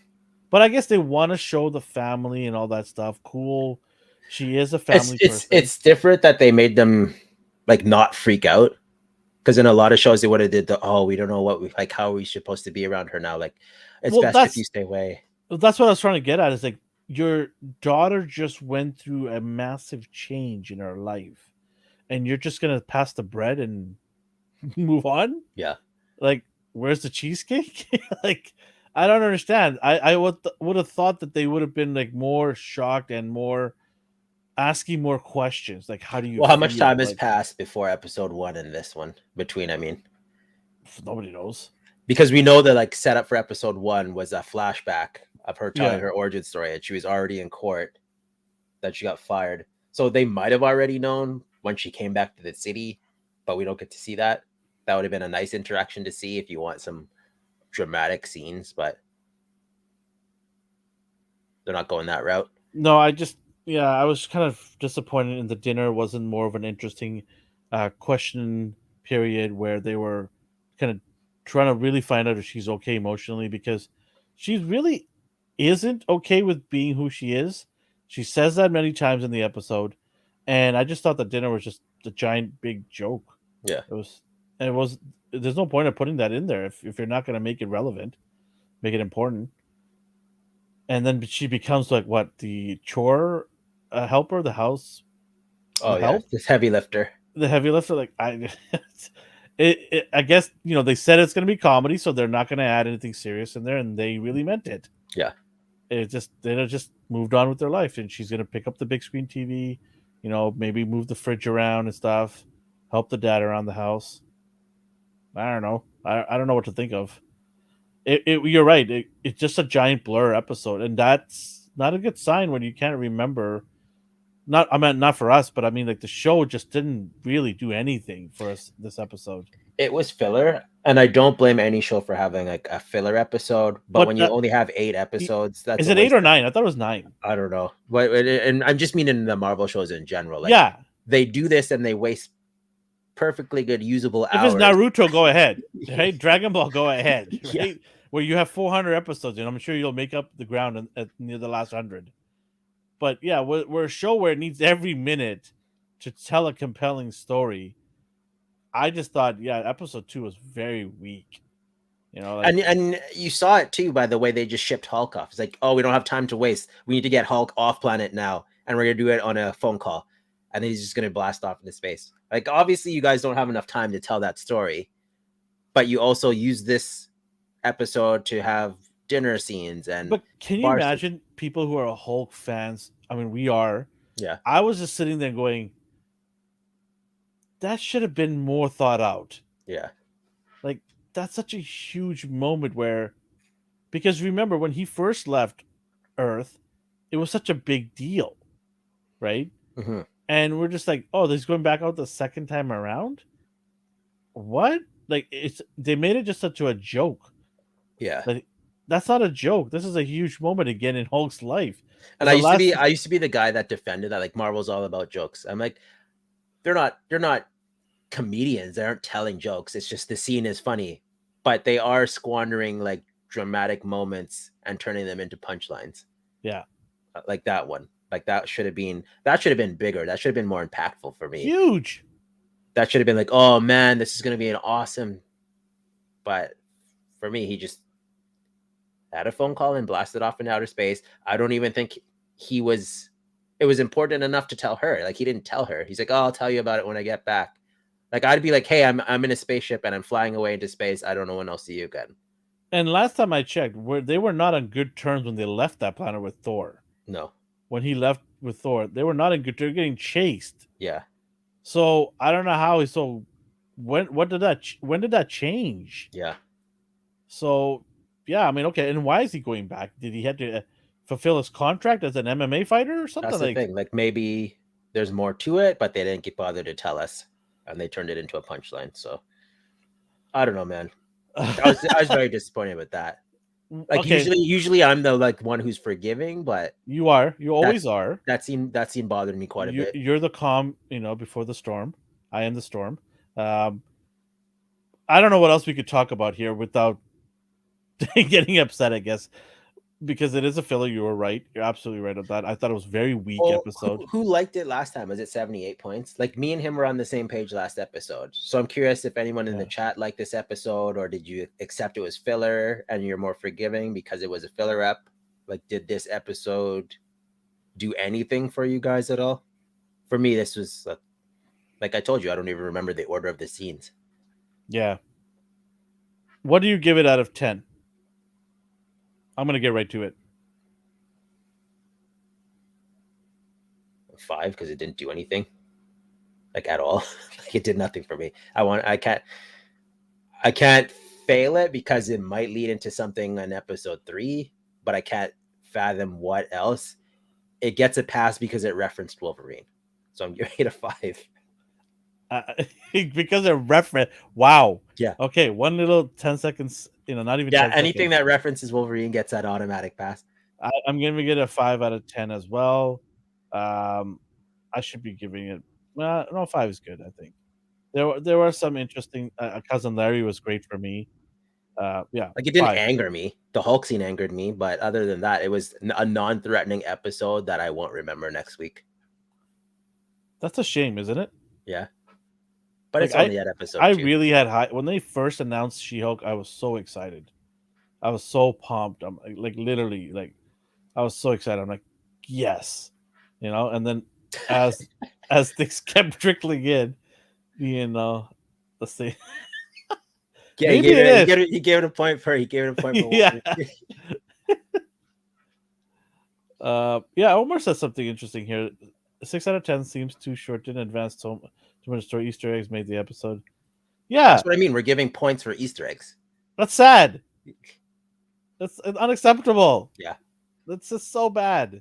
But I guess they want to show the family and all that stuff. Cool. She is a family person. It's different that they made them like not freak out, because in a lot of shows they would have did we don't know what we like, how are we supposed to be around her now, like it's best if you stay away. That's what I was trying to get at. Is like, your daughter just went through a massive change in her life, and you're just gonna pass the bread and move on. Yeah. Like, where's the cheesecake? Like, I don't understand. I would have thought that they would have been like more shocked and more asking more questions. Like, how do you? Well, how much feel? time has Like, passed before episode 1 and this one between? I mean, nobody knows. because we know that like setup for episode 1 was a flashback of her telling Yeah. her origin story, and she was already in court, that she got fired. So they might have already known when she came back to the city, but we don't get to see that. That would have been a nice interaction to see if you want some dramatic scenes, but they're not going that route. No, I was kind of disappointed in the dinner. Wasn't more of an interesting question period where they were kind of trying to really find out if she's okay emotionally, because she really isn't okay with being who she is. She says that many times in the episode, and I just thought the dinner was just a giant big joke. Yeah. It was. There's no point of putting that in there if you're not going to make it relevant, make it important. And then she becomes like what, the chore helper, the house Oh yeah, help, this heavy lifter. the heavy lifter. Like, I guess they said it's going to be comedy, so they're not going to add anything serious in there, and they really meant it. Yeah. They just moved on with their life, and she's going to pick up the big screen TV, maybe move the fridge around and stuff, help the dad around the house. I don't know. I don't know what to think of. You're right. It's just a giant blur episode, and that's not a good sign when you can't remember. Not for us, but I mean, like, the show just didn't really do anything for us this episode. It was filler. And I don't blame any show for having like a filler episode, but But when you only have 8 i- episodes, that's is a it 8 waste or of, 9? I thought it was 9. I don't know. But and I'm just meaning the Marvel shows in general. Like Yeah. they do this and they waste perfectly good usable If it's hours. Naruto, go ahead. Right? Dragon Ball, go ahead. Yeah. Right? Where you have 400 episodes, and I'm sure you'll make up the ground at near the last 100. But yeah, we're a show where it needs every minute to tell a compelling story. I just thought, yeah, episode 2 was very weak. You know, like And you saw it too by the way they just shipped Hulk off. It's like, oh, we don't have time to waste. We need to get Hulk off planet now, and we're gonna do it on a phone call, and then he's just gonna blast off into space. Like, obviously, you guys don't have enough time to tell that story, but you also use this episode to have dinner scenes and. but can you bar scenes. imagine people who are Hulk fans? I mean, we are. Yeah. I was just sitting there going, that should have been more thought out. Yeah. Like, that's such a huge moment where, because remember when he first left Earth, it was such a big deal, right? Mm-hmm. And we're just like, oh, he's going back out the second time around. What? Like, they made it just such a joke. Yeah. Like, that's not a joke. This is a huge moment again in Hulk's life. And I used to be the guy that defended that, like, Marvel's all about jokes. I'm like, they're not comedians. They aren't telling jokes. It's just the scene is funny, but they are squandering like dramatic moments and turning them into punchlines. Yeah. Like that one. Like that should have been bigger. That should have been more impactful for me. Huge. That should have been like, oh man, this is gonna be an awesome. But for me, he just had a phone call and blasted off into outer space. I don't even think it was important enough to tell her. Like, he didn't tell her. He's like, oh, I'll tell you about it when I get back. Like, I'd be like, hey, I'm in a spaceship and I'm flying away into space. I don't know when I'll see you again. And last time I checked, they were not on good terms when they left that planet with Thor. No. When he left with Thor, they were not in good. They're getting chased. Yeah. So I don't know how he's so. When did that change? Yeah. So yeah, I mean, okay. And why is he going back? Did he have to fulfill his contract as an MMA fighter or something? That's the thing. Like, maybe there's more to it, but they didn't get bothered to tell us, and they turned it into a punchline. So I don't know, man. I was very disappointed with that. Like, okay. usually I'm the like one who's forgiving, but you always are. That scene bothered me quite a bit. You're the calm, before the storm. I am the storm. I don't know what else we could talk about here without getting upset, I guess, because it is a filler. You were right. You're absolutely right on that. I thought it was a very weak episode. Who liked it last time? Was it 78 points? Like, me and him were on the same page last episode. So I'm curious if anyone in the chat liked this episode, or did you accept it was filler and you're more forgiving because it was a filler ep? Like, did this episode do anything for you guys at all? For me, this was like I told you, I don't even remember the order of the scenes. Yeah. What do you give it out of 10? I'm going to get right to it. 5, because it didn't do anything, like, at all. Like, it did nothing for me. I can't fail it because it might lead into something in episode 3, but I can't fathom what else. It gets a pass because it referenced Wolverine, so I'm giving it a 5. Because of reference. Wow. Yeah. Okay. One little 10 seconds. Not even. Yeah. Anything that references Wolverine gets that automatic pass. I'm going to get a 5 out of 10 as well. I should be giving it. No, 5 is good. I think there were some interesting. Cousin Larry was great for me. Yeah. Like, it didn't anger me. The Hulk scene angered me, but other than that, it was a non-threatening episode that I won't remember next week. That's a shame, isn't it? Yeah. But it's only that episode. I really had high when they first announced She-Hulk. I was so excited. I was so pumped. I'm like literally like I was so excited. I'm like, yes, And then as things kept trickling in, let's see. Yeah, he gave it a point for. Yeah. Omar says something interesting here. 6 out of 10 seems too short. Didn't advance too much story. Easter eggs made the episode. Yeah, that's what I mean. We're giving points for Easter eggs. That's sad. That's unacceptable. Yeah, that's just so bad.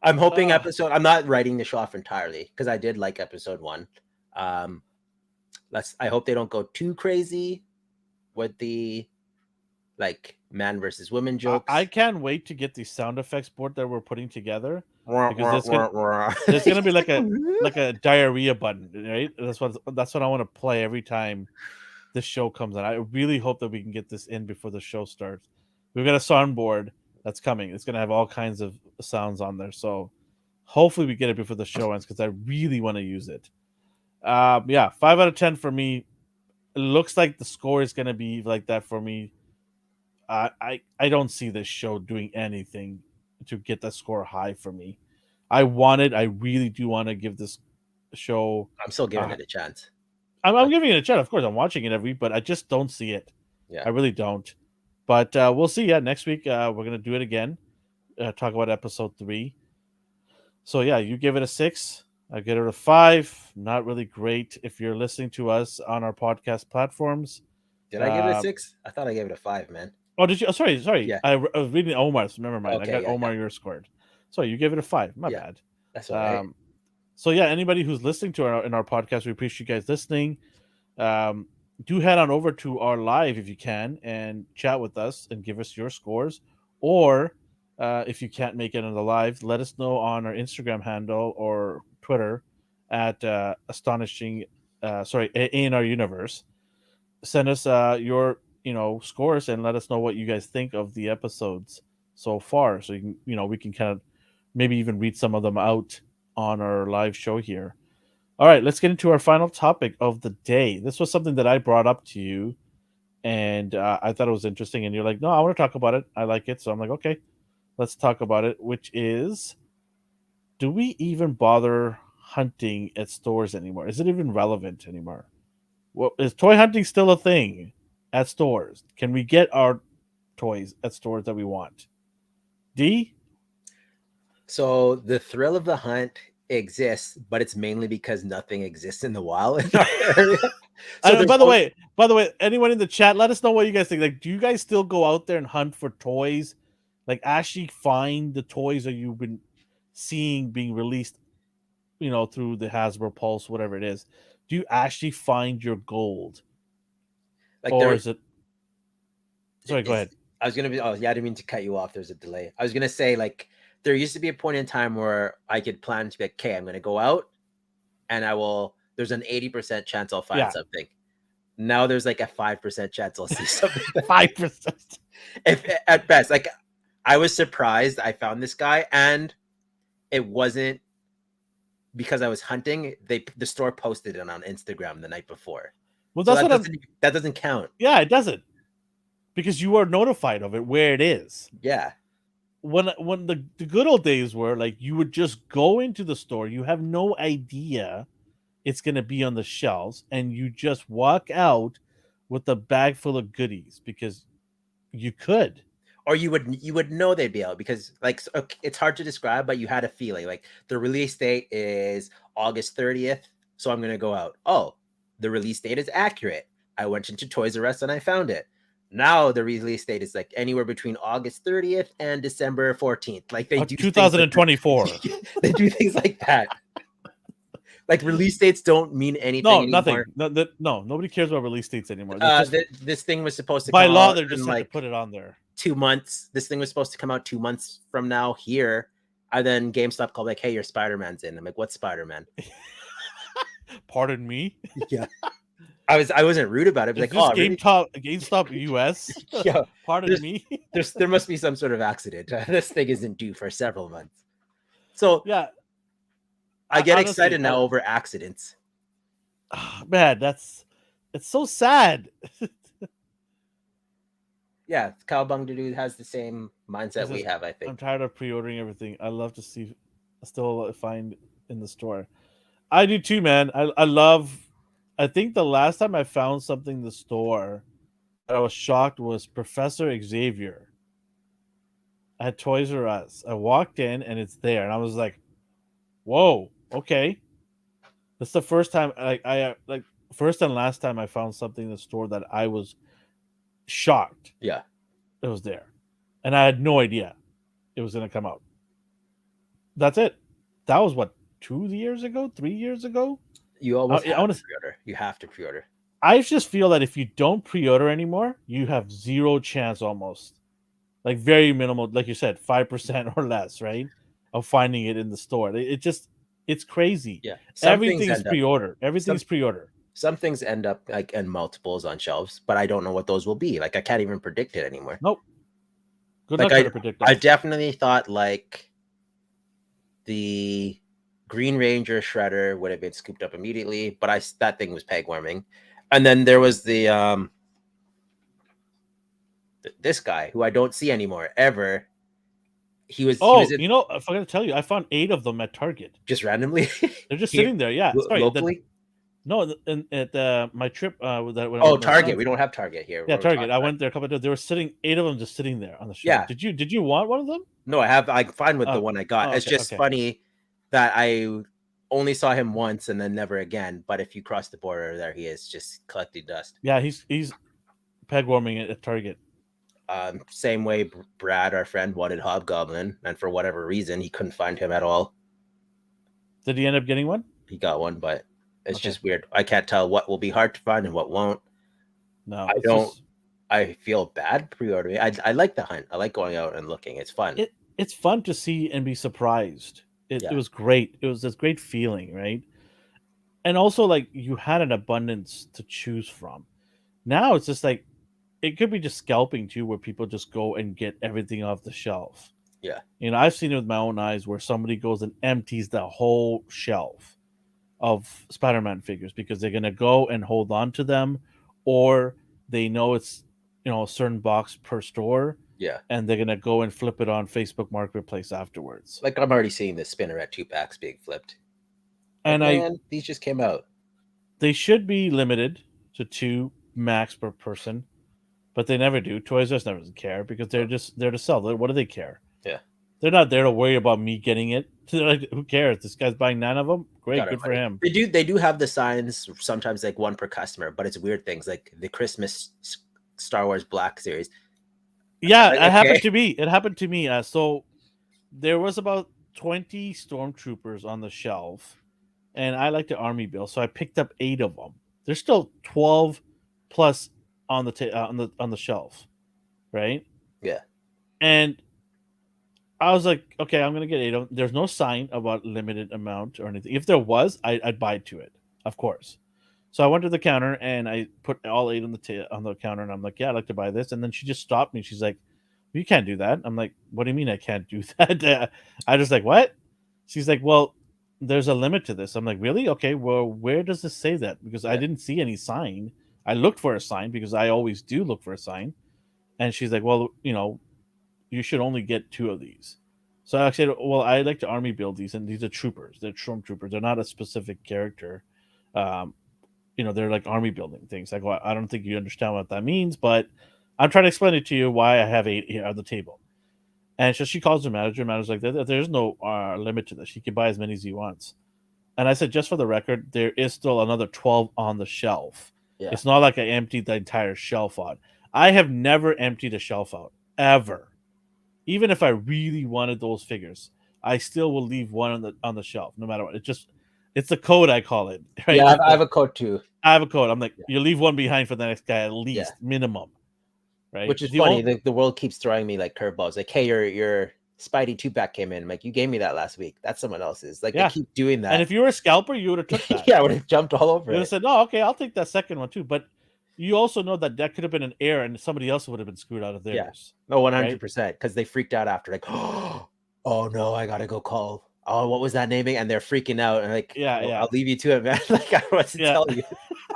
I'm hoping I'm not writing the show off entirely because I did like episode 1. I hope they don't go too crazy, with the like man versus woman I jokes. can't wait to get the sound effects board that we're putting together Wah, because wah, wah, wah. there's gonna be like a diarrhea button, right? That's what I want to play every time this show comes on. I really hope that we can get this in before the show starts. We've got a soundboard that's coming. It's gonna have all kinds of sounds on there. So hopefully we get it before the show ends because I really want to use it. Yeah, 5 out of 10 for me. It looks like the score is gonna be like that for me. I don't see this show doing anything to get that score high for me. I really do want to give this show. I'm still giving Uh, it a chance. I'm Like, giving it a chance. Of course, I'm watching it but I just don't see it. yeah. I really don't. But we'll see. Yeah, next week we're gonna do it again. Talk about episode 3. So yeah, you give it a 6. I give it a 5. Not really great. If you're listening to us on our podcast platforms, Did I give it a uh, 6? I thought I gave it a 5, man. oh, did you? Oh, sorry. Yeah. I was reading Omar's. Never mind. I Okay. got Yeah. Yeah. Omar your scored. Sorry, you gave it a 5. My Yeah. bad. That's all right. So yeah, anybody who's listening to in our podcast, we appreciate you guys listening. Um, do head on over to our live if you can and chat with us and give us your scores. Or if you can't make it on the live, let us know on our Instagram handle or Twitter at astonishing. ANR Universe. Send us your scores and let us know what you guys think of the episodes so far, so you can we can kind of maybe even read some of them out on our live show here. All right, let's get into our final topic of the day. This was something that I brought up to you, and I thought it was interesting, and you're like, no, I want to talk about it, I like it. So I'm like, okay, let's talk about it, which is, do we even bother hunting at stores anymore? Is it even relevant anymore? Well, is toy hunting still a thing at stores? Can we get our toys at stores that we want? D? So the thrill of the hunt exists, but it's mainly because nothing exists in the wild in our area. So And there's by the way, anyone in the chat, let us know what you guys think. Like, do you guys still go out there and hunt for toys? Like, actually find the toys that you've been seeing being released, through the Hasbro Pulse, whatever it is. Do you actually find your gold, like or there is it? Sorry, go is ahead. I was gonna be oh yeah, I didn't mean to cut you off. There's a delay. I was gonna say like there used to be a point in time where I could plan to be like, okay, I'm gonna go out and there's an 80% chance I'll find Yeah, something. Now there's like a 5% chance I'll see something. 5%. If at best, like I was surprised I found this guy and it wasn't because I was hunting. The store posted it on Instagram the night before. Well, So that's what I'm. that doesn't count. Yeah, it doesn't, because you are notified of it where it is. Yeah. When the good old days were, like, you would just go into the store, you have no idea it's going to be on the shelves, and you just walk out with a bag full of goodies because you could. Or you would know they'd be out because like okay, it's hard to describe, but you had a feeling like the release date is August 30th, so I'm gonna go out. Oh, the release date is accurate. I went into Toys R Us and I found it. Now the release date is like anywhere between August 30th and December 14th. Like they do things like 2024. they do things like that. Like release dates don't mean anything No, anymore. nothing. No, nobody cares about release dates anymore. Just, This thing was supposed to by come law, out they're in just have to like put it on there. 2 months. This thing was supposed to come out 2 months from now here. And then GameStop called like, hey, your Spider-Man's in. I'm like, what's Spider-Man? Pardon me. Yeah. I wasn't rude about it. Is Like, this oh, really? GameStop US? Yeah. Pardon me. There must be some sort of accident. This thing isn't due for several months. So Yeah. I get Honestly, excited now over accidents. Man, it's so sad. Yeah, Cowabunga Dude has the same mindset we have, I I'm think. tired of pre-ordering everything. I love to see still find in the store. I do too, man. I love. I think the last time I found something in the store that I was shocked was Professor Xavier at Toys R Us. I walked in and it's there, and I was like, "Whoa, okay." That's the first time like first and last time I found something in the store that I was shocked Yeah. it was there, and I had no idea it was going to come out. That's it. That was what, 2 years ago, 3 years ago. You almost I have want to to. pre-order. You have to pre-order. I just feel that if you don't pre-order anymore, you have zero chance almost. Like very minimal, like you said, 5% or less, right? Of finding it in the store. It's crazy. Yeah, Everything's pre-order. some Everything's pre-order. some things end up like in multiples on shelves, but I don't know what those will be. Like I can't even predict it anymore. Nope. Good Like luck trying to predict that. I definitely thought like the Green Ranger shredder would have been scooped up immediately, but that thing was peg warming. And then there was the this guy who I don't see anymore ever. He was You know, I forgot to tell you, I found 8 of them at Target. just randomly. They're just Here, sitting there. Yeah, sorry. locally. No, at my trip with that. Oh, Target. We don't have Target here. Yeah, Target. I went there a couple of days. There were 8 of them just sitting there on the shelf. Yeah. Did you want one of them? No, I have. I'm fine with the one I got. okay, It's just funny that I only saw him once and then never again. But if you cross the border, there he is, just collecting dust. Yeah, he's peg warming it at Target. Same way Brad, our friend, wanted Hobgoblin, and for whatever reason, he couldn't find him at all. Did he end up getting one? He got one, but it's just weird. I can't tell what will be hard to find and what won't. No, I don't. I feel bad pre-ordering. I like the hunt. I like going out and looking. It's fun. It's fun to see and be surprised. It was great. It was this great feeling, right? And also, like, you had an abundance to choose from. Now it's just like, it could be just scalping too, where people just go and get everything off the shelf. Yeah. You know, I've seen it with my own eyes where somebody goes and empties the whole shelf of Spider-Man figures because they're going to go and hold on to them, or they know it's, you know, a certain box per store. Yeah. And they're going to go and flip it on Facebook Marketplace afterwards. Like, I'm already seeing the Spinneret 2-packs being flipped. And these just came out. They should be limited to 2 max per person, but they never do. Toys R Us never care because they're just there to sell. What do they care? Yeah. They're not there to worry about me getting it. Like, who cares? This guy's buying 9 of them. Great, good for him. They do have the signs sometimes, like 1 per customer, but it's weird things like the Christmas Star Wars Black series. Yeah, like, it happened to me. It happened to me. So there was about 20 stormtroopers on the shelf, and I like the army bill, so I picked up 8 of them. There's still 12 plus on the shelf, right? Yeah. And I was like, okay, I'm gonna get 8 of them. There's no sign about limited amount or anything. If there was, I'd buy to it, of course. So I went to the counter and I put all 8 on the counter, and I'm like, yeah, I'd like to buy this. And then she just stopped me. She's like, you can't do that. I'm like, what do you mean I can't do that? I just like, what? She's like, well, there's a limit to this. I'm like, really? Okay, well, where does this say that? Because I didn't see any sign. I looked for a sign because I always do look for a sign. And she's like, well, you know, you should only get 2 of these. So I said, well, I like to army build these, and these are troopers. They're stormtroopers. They're not a specific character. You know, they're like army building things. I go, I don't think you understand what that means, but I'm trying to explain it to you why I have 8 here on the table. And so she calls her manager. Manager's like, there's no limit to this. She can buy as many as he wants. And I said, just for the record, there is still another 12 on the shelf. Yeah. It's not like I emptied the entire shelf out. I have never emptied a shelf out, ever. Even if I really wanted those figures, I still will leave one on the shelf, no matter what. It's a code, I call it. Right? Yeah, I have a code too. I have a code. I'm like, you leave one behind for the next guy at least, minimum. Right? Which is funny. The world keeps throwing me like curveballs. Like, hey, your Spidey 2-pack came in. I'm like, you gave me that last week. That's someone else's. Like, they keep doing that. And if you were a scalper, you would have took that. Yeah, I would have jumped all over it. You would have said, no, okay, I'll take that second one too. But you also know that could have been an error, and somebody else would have been screwed out of theirs. Yeah. No, 100%. Because they freaked out after, like, oh no, I gotta go call. Oh, what was that naming? And they're freaking out. And like, I'll leave you to it, man. Like, I don't know what to tell you.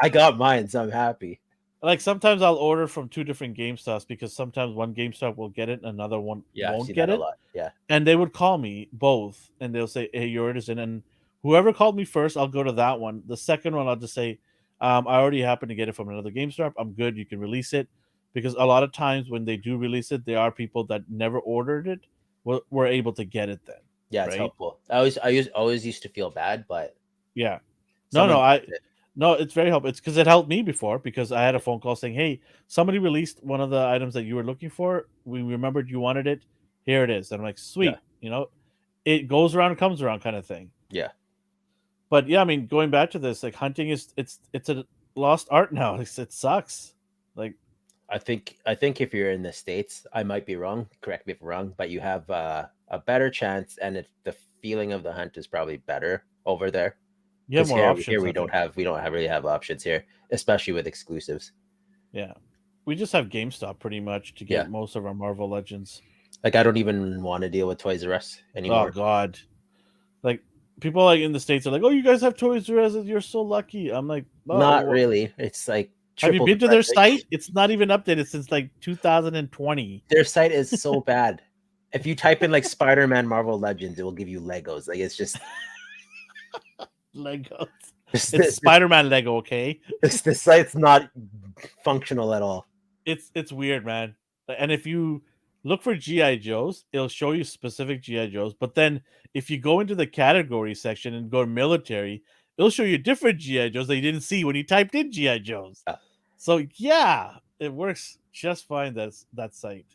I got mine, so I'm happy. Like, sometimes I'll order from 2 different GameStops because sometimes one GameStop will get it and another one won't get it. Yeah. And they would call me both, and they'll say, hey, your order's in. And whoever called me first, I'll go to that one. The second one, I'll just say, I already happen to get it from another GameStop. I'm good. You can release it. Because a lot of times when they do release it, there are people that never ordered it were able to get it then. Yeah, it's helpful. I always used to feel bad, but yeah. No, it's very helpful. It's because it helped me before, because I had a phone call saying, hey, somebody released one of the items that you were looking for. We remembered you wanted it. Here it is. And I'm like, sweet. Yeah. You know, it goes around and comes around kind of thing. Yeah. But yeah, I mean, going back to this, like, hunting it's lost art now. It sucks. Like, I think if you're in the States, I might be wrong. Correct me if I'm wrong, but you have a better chance, and the feeling of the hunt is probably better over there. you have Because more here options. we I don't think. have really have options here, especially with exclusives. Yeah, we just have GameStop pretty much to Yeah, get most of our Marvel Legends. like I don't even want to deal with Toys R Us Oh anymore. God, like people like in the States are like, oh, you guys have Toys R Us, you're so lucky. I'm like, Not oh, really. It's like have you triple the been to price. their site? It's not even updated since like 2020. Their site is so bad. If you type in like Spider-Man Marvel Legends, it will give you Legos. Like it's just Legos. this It's Spider-Man Lego, okay? this site's not functional at all. It's weird, man. And if you look for GI Joes, it'll show you specific GI Joes. But then if you go into the category section and go to military, it'll show you different GI Joes that you didn't see when you typed in GI Joes. Yeah. So yeah, it works just fine. That site.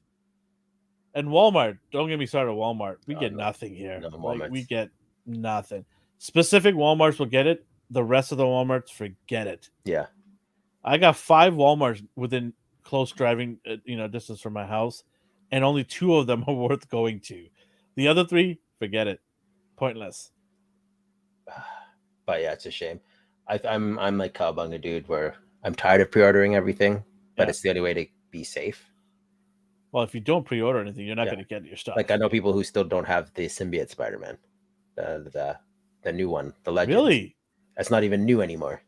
And Walmart, don't get me started. Walmart, we get nothing here. No Like we Walmarts. get nothing. Specific Walmarts will get it. The rest of the Walmarts, forget it. Yeah. I got 5 Walmarts within close driving, distance from my house, and only 2 of them are worth going to. The other 3, forget it, pointless. But yeah, it's a shame. I'm like Cowabunga dude, where I'm tired of pre-ordering everything, but Yeah. it's the only way to be safe. Well, if you don't pre-order anything, you're not Yeah. going to get your stuff. Like I know people who still don't have the symbiote Spider-Man, the new one, the Legends. Really? That's not even new anymore.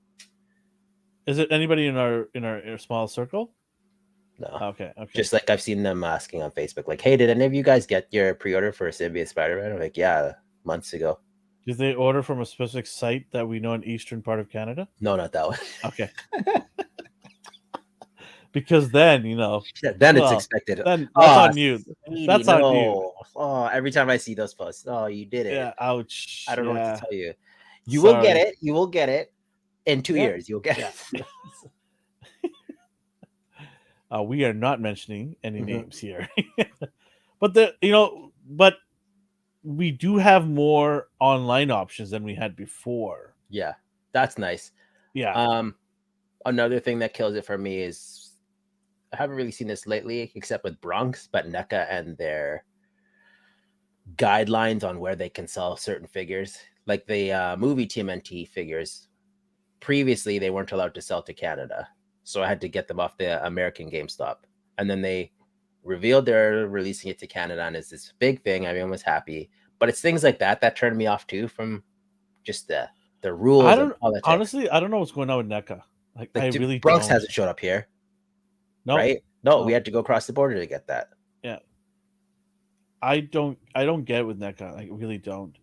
Is it anybody in our small circle? No. Okay. Just like I've seen them asking on Facebook, like, "Hey, did any of you guys get your pre-order for symbiote Spider-Man?" I'm like, "Yeah, months ago." Did they order from a specific site that we know in eastern part of Canada? No, not that one. Okay. Because then, then it's expected. Then that's on you. Sweetie, That's on you. no. Oh, every time I see those posts, oh, you did it. Yeah, ouch. I don't know what to Yeah. tell you. You will get Sorry. it. You will get it in 2 years. You'll get it. We are not mentioning any Mhm. names here. But we do have more online options than we had before. Yeah, that's nice. Yeah. Another thing that kills it for me is I haven't really seen this lately, except with Bronx, but NECA and their guidelines on where they can sell certain figures, like the movie TMNT figures. Previously, they weren't allowed to sell to Canada, so I had to get them off the American GameStop, and then they revealed they're releasing it to Canada, and it's this big thing. Everyone was happy, but it's things like that turn me off too, from just the rules and politics. Honestly, I don't know what's going on with NECA. Like I really Bronx don't. hasn't showed up here. No, right? No, we had to go across the border to get that. Yeah. I don't get it with NECA. I really don't.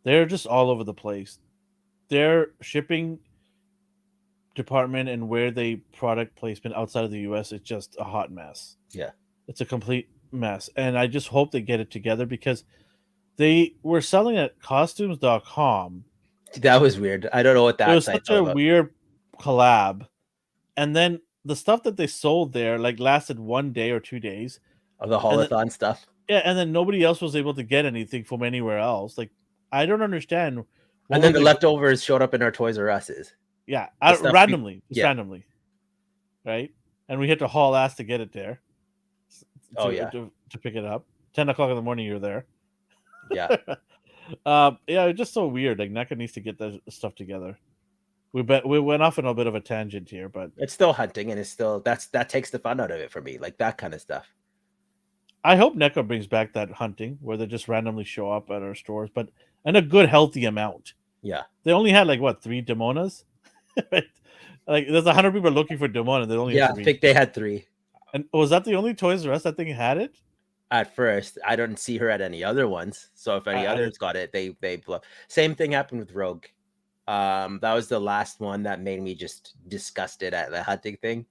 They're just all over the place. Their shipping department and where they product placement outside of the US is just a hot mess. Yeah. It's a complete mess. And I just hope they get it together because they were selling at costumes.com. That was weird. I don't know what that It was such a weird collab. And then the stuff that they sold there like lasted 1 day or 2 days. Of the holothon stuff. Yeah, and then nobody else was able to get anything from anywhere else. Like, I don't understand. And then the leftovers showed up in our Toys R Us's. Yeah, randomly, randomly, right? And we had to haul ass to get it there. To pick it up. 10 o'clock in the morning, you're there. Yeah. Yeah, it's just so weird. Like NECA needs to get that stuff together. We went off on a bit of a tangent here, but it's still hunting, and it's still that takes the fun out of it for me, like that kind of stuff. I hope NECA brings back that hunting where they just randomly show up at our stores, but in a good, healthy amount. Yeah. They only had 3 Demonas. Right? Like there's 100 people looking for Demona. They only had 3. I think they had 3. And was that the only Toys R Us that thing had it? At first, I don't see her at any other ones. So if any others got it, they blew up. Same thing happened with Rogue. That was the last one that made me just disgusted at the hunting thing.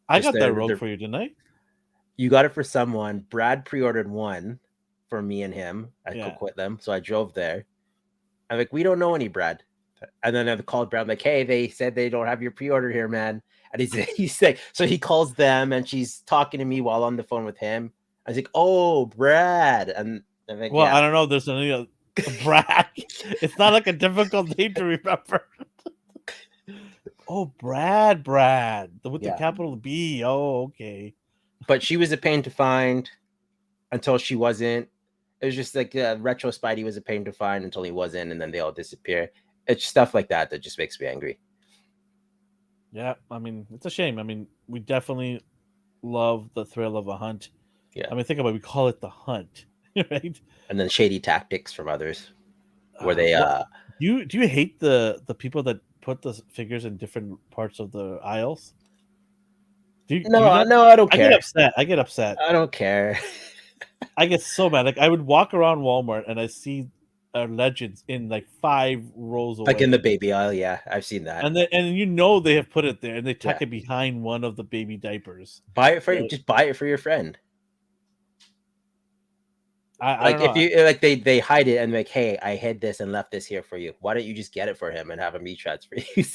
I got that Rogue for you, didn't I? You got it for someone. Brad pre-ordered one for me and him. I cooked with them, so I drove there. I'm like, we don't know any Brad. And then I called Brad, I'm like, hey, they said they don't have your pre-order here, man. And he's like, so he calls them, and she's talking to me while on the phone with him. I was like, oh, Brad. And I'm like, well, I don't know. There's any Brad. It's not like a difficult name to remember. Oh, Brad, with the Yeah. capital B. Oh, okay. But she was a pain to find until she wasn't. It was just like retro Spidey was a pain to find until he wasn't, and then they all disappear. It's stuff like that that just makes me angry. Yeah, I mean, it's a shame. I mean, we definitely love the thrill of a hunt. Yeah. I mean, think about it. We call it the hunt, right? And then shady tactics from others where they What do you hate the people that put the figures in different parts of the aisles? Do you no, not? no, I don't I get care. upset. I get upset. I don't care. I get so mad. Like I would walk around Walmart and I see Legends in like 5 rows Like in the away, baby aisle, yeah, I've seen that. and you know they have put it there and they Yeah. tuck it behind one of the baby diapers. Buy it for Right? just buy it for your friend. I Like don't if know. you like they hide it and like, hey, I hid this and left this here for you. Why don't you just get it for him and have him retreads for you?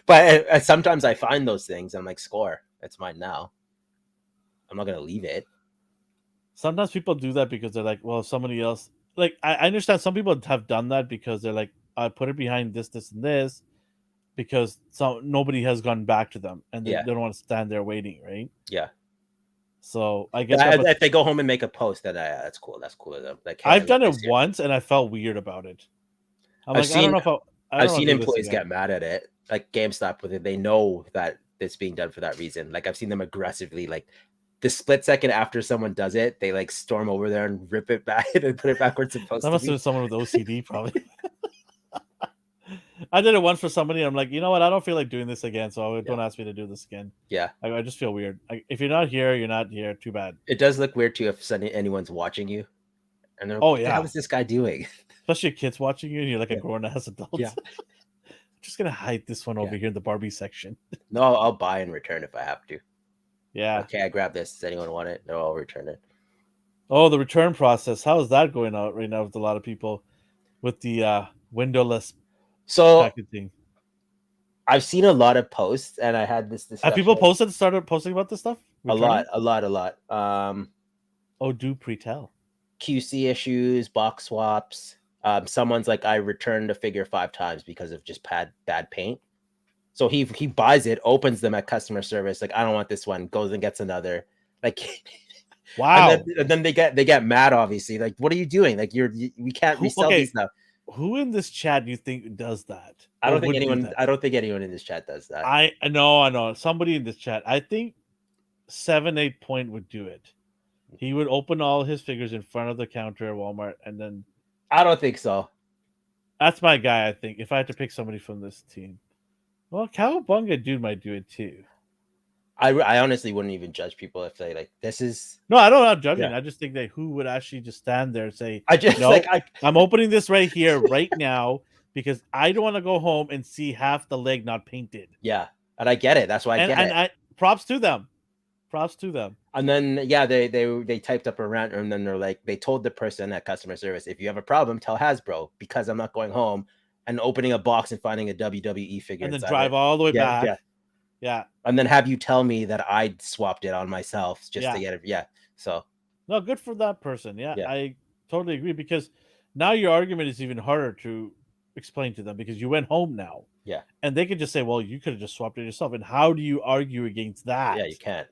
But sometimes I find those things. I'm like, score, it's mine now. I'm not gonna leave it. Sometimes people do that because they're like, well, somebody else. Like I understand some people have done that because they're like, I put it behind this, and this because nobody has gone back to them and they Yeah, don't want to stand there waiting, right? yeah. So I get that, Yeah, but if they go home and make a post, then that's cool. That's cool. Like, hey, I I've done left it this here. once and I felt weird about it. I'm I've like, I don't seen know if I I've don't want seen to do this employees again. get mad at it, like GameStop with it. They know that it's being done for that reason. Like I've seen them aggressively, like the split second after someone does it, they like storm over there and rip it back and put it back where it's supposed That to must have be. been someone with OCD, probably. I did it once for somebody. I'm like, you know what? I don't feel like doing this again, so Yeah, don't ask me to do this again. yeah. I just feel weird. If you're not here, you're not here. Too bad. It does look weird too if anyone's watching you and they're like, Oh "What the hell yeah, is this guy doing?" especially kids watching you, and you're like a Yeah, grown ass adult. yeah, I'm just gonna hide this one yeah. over here in the Barbie section. No, I'll buy and return if I have to. Yeah. Okay, I grabbed this. Does anyone want it? No, I'll return it. Oh, the return process. How is that going out right now with a lot of people with the windowless So packaging? I've seen a lot of posts, and I had this Have people discussion started posting about this stuff? a lot, Returning? a lot, a lot. Oh, do pre-tell. QC issues, box swaps. Someone's like, I returned a figure 5 times because of just bad paint. So he buys it, opens them at customer service, like I don't want this one, goes and gets another. Like, Wow. and then they get mad, obviously. Like, what are you doing? Like, we can't resell Okay, these now. who in this chat do you think does that I or don't think would do anyone. that? I don't think anyone in this chat does that. I know somebody in this chat. I think 7-8 Point would do it. He would open all his figures in front of the counter at Walmart, and then I don't think so. that's my guy. I think if I had to pick somebody from this team, well, Cowabunga dude might do it too. I honestly wouldn't even judge people if they like this is. No, I don't. I'm judging. Yeah. I just think that who would actually just stand there and say, I just "No, like I'm opening this right here, right now, because I don't want to go home and see half the leg not painted." yeah, and I get it. That's why I get it. I props to them. Props to them. And then yeah, they typed up a rant, and then they're like, they told the person at customer service, if you have a problem, tell Hasbro because I'm not going home and opening a box and finding a WWE figure And then inside drive it. all the way Yeah, back. yeah. Yeah. And then have you tell me that I swapped it on myself just Yeah. to get it. Yeah. So No, good for that person. Yeah, yeah, I totally agree because now your argument is even harder to explain to them because you went home now. yeah, And they could just say, well, you could have just swapped it yourself. And how do you argue against that? yeah. You can't.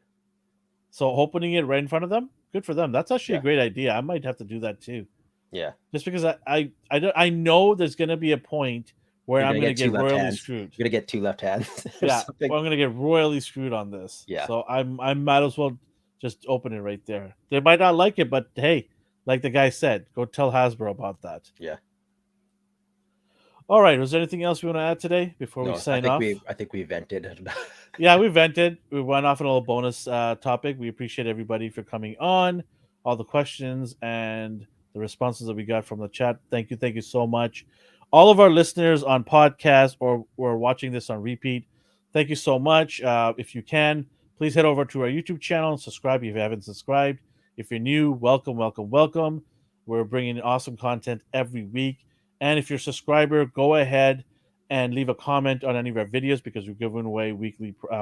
So opening it right in front of them, good for them. That's actually Yeah, a great idea. I might have to do that too. yeah. Just because I know there's going to be a point where You're I'm gonna going to get two get left royally hands. screwed. You're gonna get 2 left hands. Or Yeah, something. well, I'm going to get royally screwed on this. Yeah. So I might as well just open it right there. They might not like it, but hey, like the guy said, go tell Hasbro about that. Yeah. All right. Was there anything else we want to add today before we No, sign off? I think we vented. Yeah, we vented. We went off on a little bonus topic. We appreciate everybody for coming on, all the questions and the responses that we got from the chat. Thank you so much. All of our listeners on podcast or watching this on repeat, thank you so much. If you can, please head over to our YouTube channel and subscribe if you haven't subscribed. If you're new, welcome, welcome, welcome. We're bringing awesome content every week. And if you're a subscriber, go ahead and leave a comment on any of our videos because we're giving away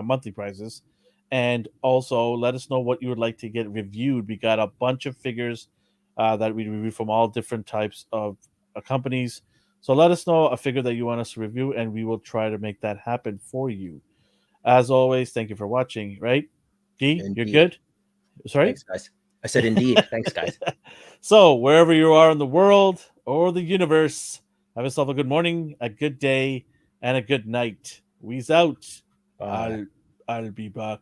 monthly prizes. And also let us know what you would like to get reviewed. We got a bunch of figures that we review from all different types of companies. So let us know a figure that you want us to review, and we will try to make that happen for you. As always, thank you for watching. Right, Gee, you're Indeed. good. Sorry. Thanks, guys. I said indeed. Thanks, guys. So wherever you are in the world or the universe, have yourself a good morning, a good day, and a good night. We's out. Bye. I'll be back.